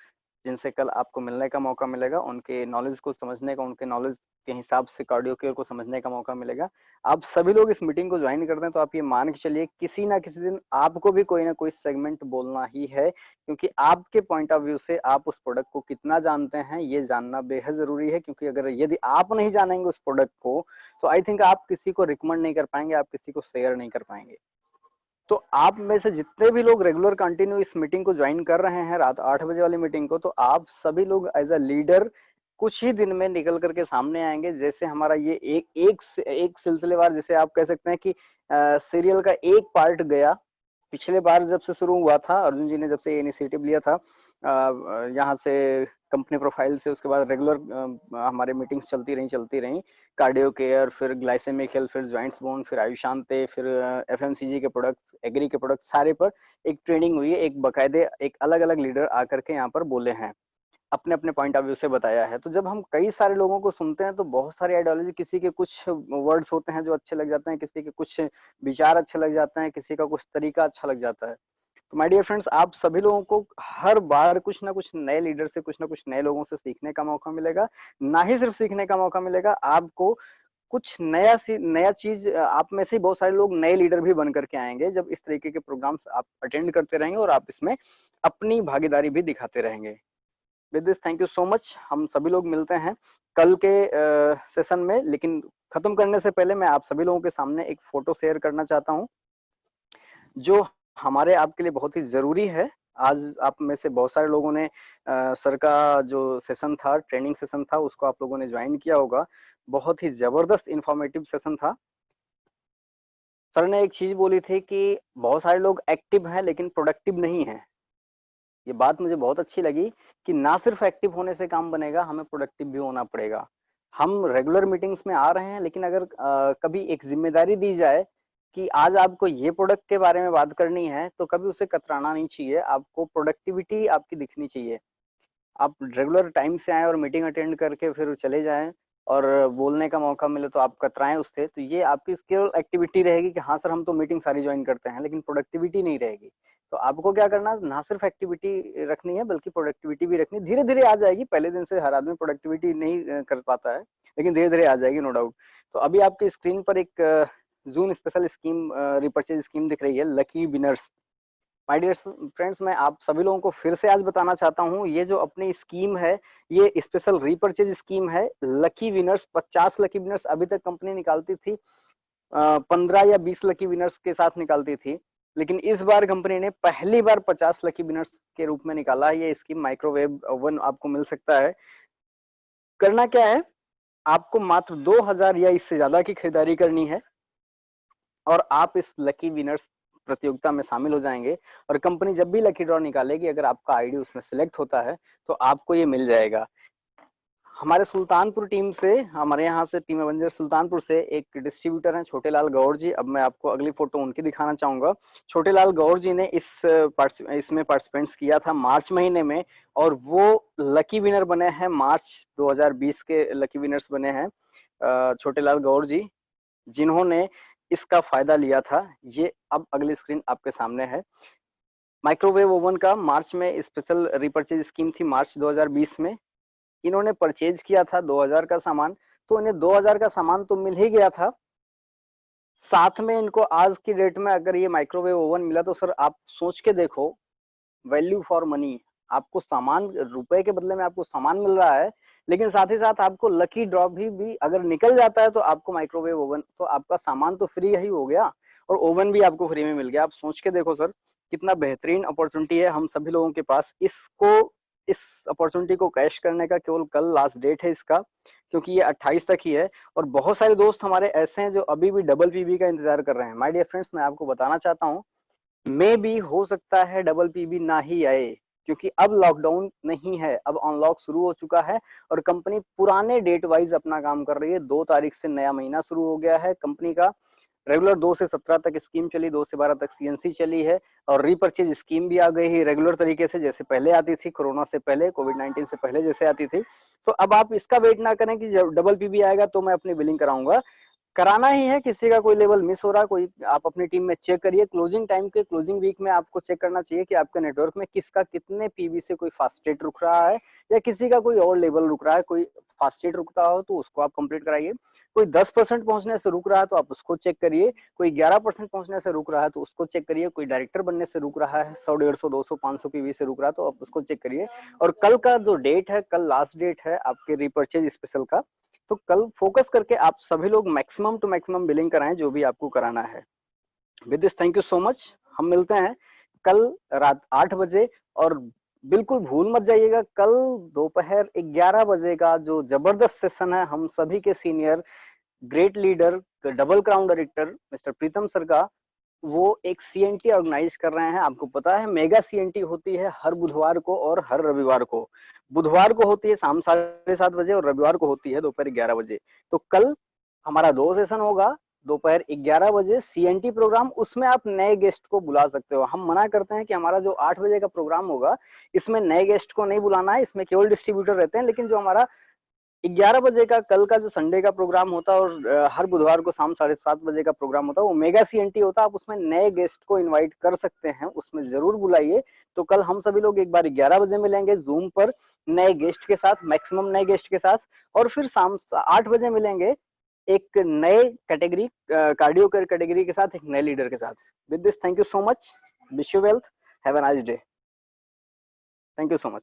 जिनसे कल आपको मिलने का मौका मिलेगा, उनके नॉलेज को समझने का, उनके नॉलेज के हिसाब से कार्डियो केयर को समझने का मौका मिलेगा। आप सभी लोग इस मीटिंग को ज्वाइन कर दें तो आप ये मान के चलिए किसी ना किसी दिन आपको भी कोई ना कोई सेगमेंट बोलना ही है, क्योंकि आपके पॉइंट ऑफ व्यू से आप उस प्रोडक्ट को कितना जानते हैं ये जानना बेहद जरूरी है। क्योंकि अगर यदि आप नहीं जानेंगे उस प्रोडक्ट को तो आई थिंक आप किसी को रिकमेंड नहीं कर पाएंगे, आप किसी को शेयर नहीं कर पाएंगे। तो आप में से जितने भी लोग रेगुलर कंटिन्यू इस मीटिंग को ज्वाइन कर रहे हैं रात 8 बजे वाली मीटिंग को, तो आप सभी लोग एज अ लीडर कुछ ही दिन में निकल करके सामने आएंगे। जैसे हमारा ये एक सिलसिलेवार, जैसे आप कह सकते हैं कि सीरियल का एक पार्ट गया पिछले बार जब से शुरू हुआ था, अर्जुन जी ने जब से ये इनिशिएटिव लिया था यहाँ से कंपनी प्रोफाइल से, उसके बाद रेगुलर हमारे मीटिंग्स चलती रही कार्डियो केयर, फिर ग्लाइसेमिक हेल्थ, फिर जॉइंट्स बोन, फिर आयुषांते, फिर एफएमसीजी के प्रोडक्ट्स, एग्री के प्रोडक्ट्स, सारे पर एक ट्रेनिंग हुई है। एक बकायदे एक अलग अलग लीडर आकर के यहाँ पर बोले हैं, अपने अपने पॉइंट ऑफ व्यू से बताया है। तो जब हम कई सारे लोगों को सुनते हैं तो बहुत सारी आइडियोलॉजी, किसी के कुछ वर्ड्स होते हैं जो अच्छे लग जाते हैं, किसी के कुछ विचार अच्छे लग जाते हैं, किसी का कुछ तरीका अच्छा लग जाता है। तो माय डियर फ्रेंड्स, आप सभी लोगों को हर बार कुछ ना कुछ नए लीडर से, कुछ ना कुछ नए लोगों से सीखने का मौका मिलेगा। ना ही सिर्फ सीखने का मौका मिलेगा, आपको कुछ नया चीज, आप में से बहुत सारे लोग नए लीडर भी बन करके आएंगे जब इस तरीके के प्रोग्राम्स आप अटेंड करते रहेंगे और आप इसमें अपनी भागीदारी भी दिखाते रहेंगे। With this thank you so much. हम सभी लोग मिलते हैं कल के सेशन में, लेकिन खत्म करने से पहले मैं आप सभी लोगों के सामने एक फोटो शेयर करना चाहता हूँ जो हमारे आपके लिए बहुत ही जरूरी है। आज आप में से बहुत सारे लोगों ने सर का जो सेशन था, ट्रेनिंग सेशन था, उसको आप लोगों ने ज्वाइन किया होगा। बहुत ही जबरदस्त इंफॉर्मेटिव सेशन था। सर ने एक चीज बोली थी कि बहुत सारे लोग एक्टिव हैं लेकिन प्रोडक्टिव नहीं है। ये बात मुझे बहुत अच्छी लगी कि ना सिर्फ एक्टिव होने से काम बनेगा, हमें प्रोडक्टिव भी होना पड़ेगा। हम रेगुलर मीटिंग्स में आ रहे हैं लेकिन अगर कभी एक जिम्मेदारी दी जाए कि आज आपको ये प्रोडक्ट के बारे में बात करनी है तो कभी उसे कतराना नहीं चाहिए, आपको प्रोडक्टिविटी आपकी दिखनी चाहिए। आप रेगुलर टाइम से आए और मीटिंग अटेंड करके फिर चले जाएं और बोलने का मौका मिले तो आप कतराएं उससे, तो ये आपकी केवल एक्टिविटी रहेगी कि हाँ सर हम तो मीटिंग सारी ज्वाइन करते हैं, लेकिन प्रोडक्टिविटी नहीं रहेगी। तो आपको क्या करना है, ना सिर्फ एक्टिविटी रखनी है बल्कि प्रोडक्टिविटी भी रखनी। धीरे धीरे आ जाएगी, पहले दिन से हर आदमी प्रोडक्टिविटी नहीं कर पाता है, लेकिन धीरे धीरे आ जाएगी, नो डाउट। तो अभी आपकी स्क्रीन पर एक June special scheme, repurchase scheme दिख रही है, lucky winners. My dear friends, मैं आप सभी लोगों को फिर से आज बताना चाहता हूँ, ये जो अपनी स्कीम है ये स्पेशल रिपर्चेज स्कीम है। लकी विनर्स, 50 लकी विनर्स अभी तक कंपनी निकालती थी, 15 या 20 लकी विनर्स के साथ निकालती थी, लेकिन इस बार कंपनी ने पहली बार 50 लकी विनर्स के रूप में निकाला। ये स्कीम माइक्रोवेव ओवन आपको मिल सकता है। करना क्या है, आपको मात्र 2000 या इससे ज्यादा की खरीदारी करनी है और आप इस लकी विनर्स प्रतियोगिता में शामिल हो जाएंगे। और कंपनी जब भी लकी ड्रॉ निकालेगी, अगर आपका आईडी उसमें सिलेक्ट होता है तो आपको ये मिल जाएगा। हमारे सुल्तानपुर टीम से, हमारे यहाँ से टीम एवेंजर सुल्तानपुर से एक डिस्ट्रीब्यूटर हैं छोटेलाल गौर जी। अब मैं आपको अगली फोटो उनकी दिखाना चाहूंगा। छोटेलाल गौर जी ने इसमें पार्टिसिपेंट्स किया था मार्च महीने में और वो लकी विनर बने हैं, मार्च 2020 के लकी विनर्स बने हैं छोटेलाल गौर जी, जिन्होंने इसका फायदा लिया था। ये अब अगली स्क्रीन आपके सामने है। माइक्रोवेव ओवन का मार्च में स्पेशल रिपर्चेज स्कीम थी, मार्च 2020 में इन्होंने परचेज किया था 2000 का सामान, तो इन्हें 2000 का सामान तो मिल ही गया था, साथ में इनको आज की डेट में अगर ये माइक्रोवेव ओवन मिला तो सर आप सोच के देखो, वैल्यू फॉर मनी। आपको सामान, रुपए के बदले में आपको सामान मिल रहा है, लेकिन साथ ही साथ आपको लकी ड्रॉ भी अगर निकल जाता है तो आपको माइक्रोवेव ओवन, तो आपका सामान तो फ्री ही हो गया और ओवन भी आपको फ्री में मिल गया। आप सोच के देखो सर, कितना बेहतरीन अपॉर्चुनिटी है हम सभी लोगों के पास। इसको इस अपॉर्चुनिटी को कैश करने का केवल कल लास्ट डेट है इसका, क्योंकि ये 28 तक ही है। और बहुत सारे दोस्त हमारे ऐसे हैं जो अभी भी डबल पीबी का इंतजार कर रहे हैं। माय डियर फ्रेंड्स, मैं आपको बताना चाहता हूँ, मे भी हो सकता है डबल पीबी ना ही आए, क्योंकि अब लॉकडाउन नहीं है, अब अनलॉक शुरू हो चुका है और कंपनी पुराने डेट वाइज अपना काम कर रही है। 2 तारीख से नया महीना शुरू हो गया है कंपनी का। रेगुलर 2 से 17 तक स्कीम चली, 2 से 12 तक सीएनसी चली है और रीपर्चेज स्कीम भी आ गई है रेगुलर तरीके से, जैसे पहले आती थी, कोरोना से पहले, कोविड-19 से पहले जैसे आती थी। तो अब आप इसका वेट ना करें कि जब डबल पीबी आएगा तो मैं अपनी बिलिंग कराऊंगा। कराना ही है। किसी का कोई लेवल मिस हो रहा है, कोई आप अपनी टीम में चेक करिए। क्लोजिंग टाइम के क्लोजिंग वीक में आपको चेक करना चाहिए कि आपके नेटवर्क में किसका कितने पीबी से कोई फास्टेट रुक रहा है या किसी का कोई और लेवल रुक रहा है। कोई फास्टेट रुकता हो तो उसको आप कंप्लीट कराइए। कोई 10% पहुंचने से रुक रहा है तो आप उसको चेक करिए। कोई 11% पहुंचने से रुक रहा है तो उसको चेक करिए। कोई डायरेक्टर बनने से रुक रहा है, 100, 150, 200, 500 पीवी से रुक रहा है तो आप उसको चेक करिए। और कल का जो डेट है, कल लास्ट डेट है आपके रीपर्चेज स्पेशल का, तो कल फोकस करके आप सभी लोग मैक्सिमम टू मैक्सिमम बिलिंग कराएं जो भी आपको कराना है। With this thank you so much. हम मिलते हैं कल रात 8 बजे और बिल्कुल भूल मत जाइएगा, कल दोपहर 11 बजे का जो जबरदस्त सेशन है हम सभी के senior great leader double crown director mister Pritam sir का, वो एक सीएनटी ऑर्गेनाइज कर रहे हैं। आपको पता है मेगा सीएनटी होती है हर बुधवार को और हर रविवार को। बुधवार को होती है शाम 7:30 बजे और रविवार को होती है दोपहर 11 बजे। तो कल हमारा 2 सेशन होगा, दोपहर 11 बजे सीएनटी प्रोग्राम। उसमें आप नए गेस्ट को बुला सकते हो। हम मना करते हैं कि हमारा जो 8 बजे का प्रोग्राम होगा इसमें नए गेस्ट को नहीं बुलाना है, इसमें केवल डिस्ट्रीब्यूटर रहते हैं। लेकिन जो हमारा 11 बजे का कल का जो संडे का प्रोग्राम होता है और हर बुधवार को शाम 7:30 बजे का प्रोग्राम होता है, वो मेगा सीएनटी होता है। आप उसमें नए गेस्ट को इनवाइट कर सकते हैं, उसमें जरूर बुलाइए। तो कल हम सभी लोग एक बार 11 बजे मिलेंगे जूम पर नए गेस्ट के साथ, मैक्सिमम नए गेस्ट के साथ, और फिर शाम 8 बजे मिलेंगे एक नए कैटेगरी, कार्डियो केयर कैटेगरी के साथ, एक नए लीडर के साथ। With this thank you so much, wish you wealth, have a nice day, thank you so much.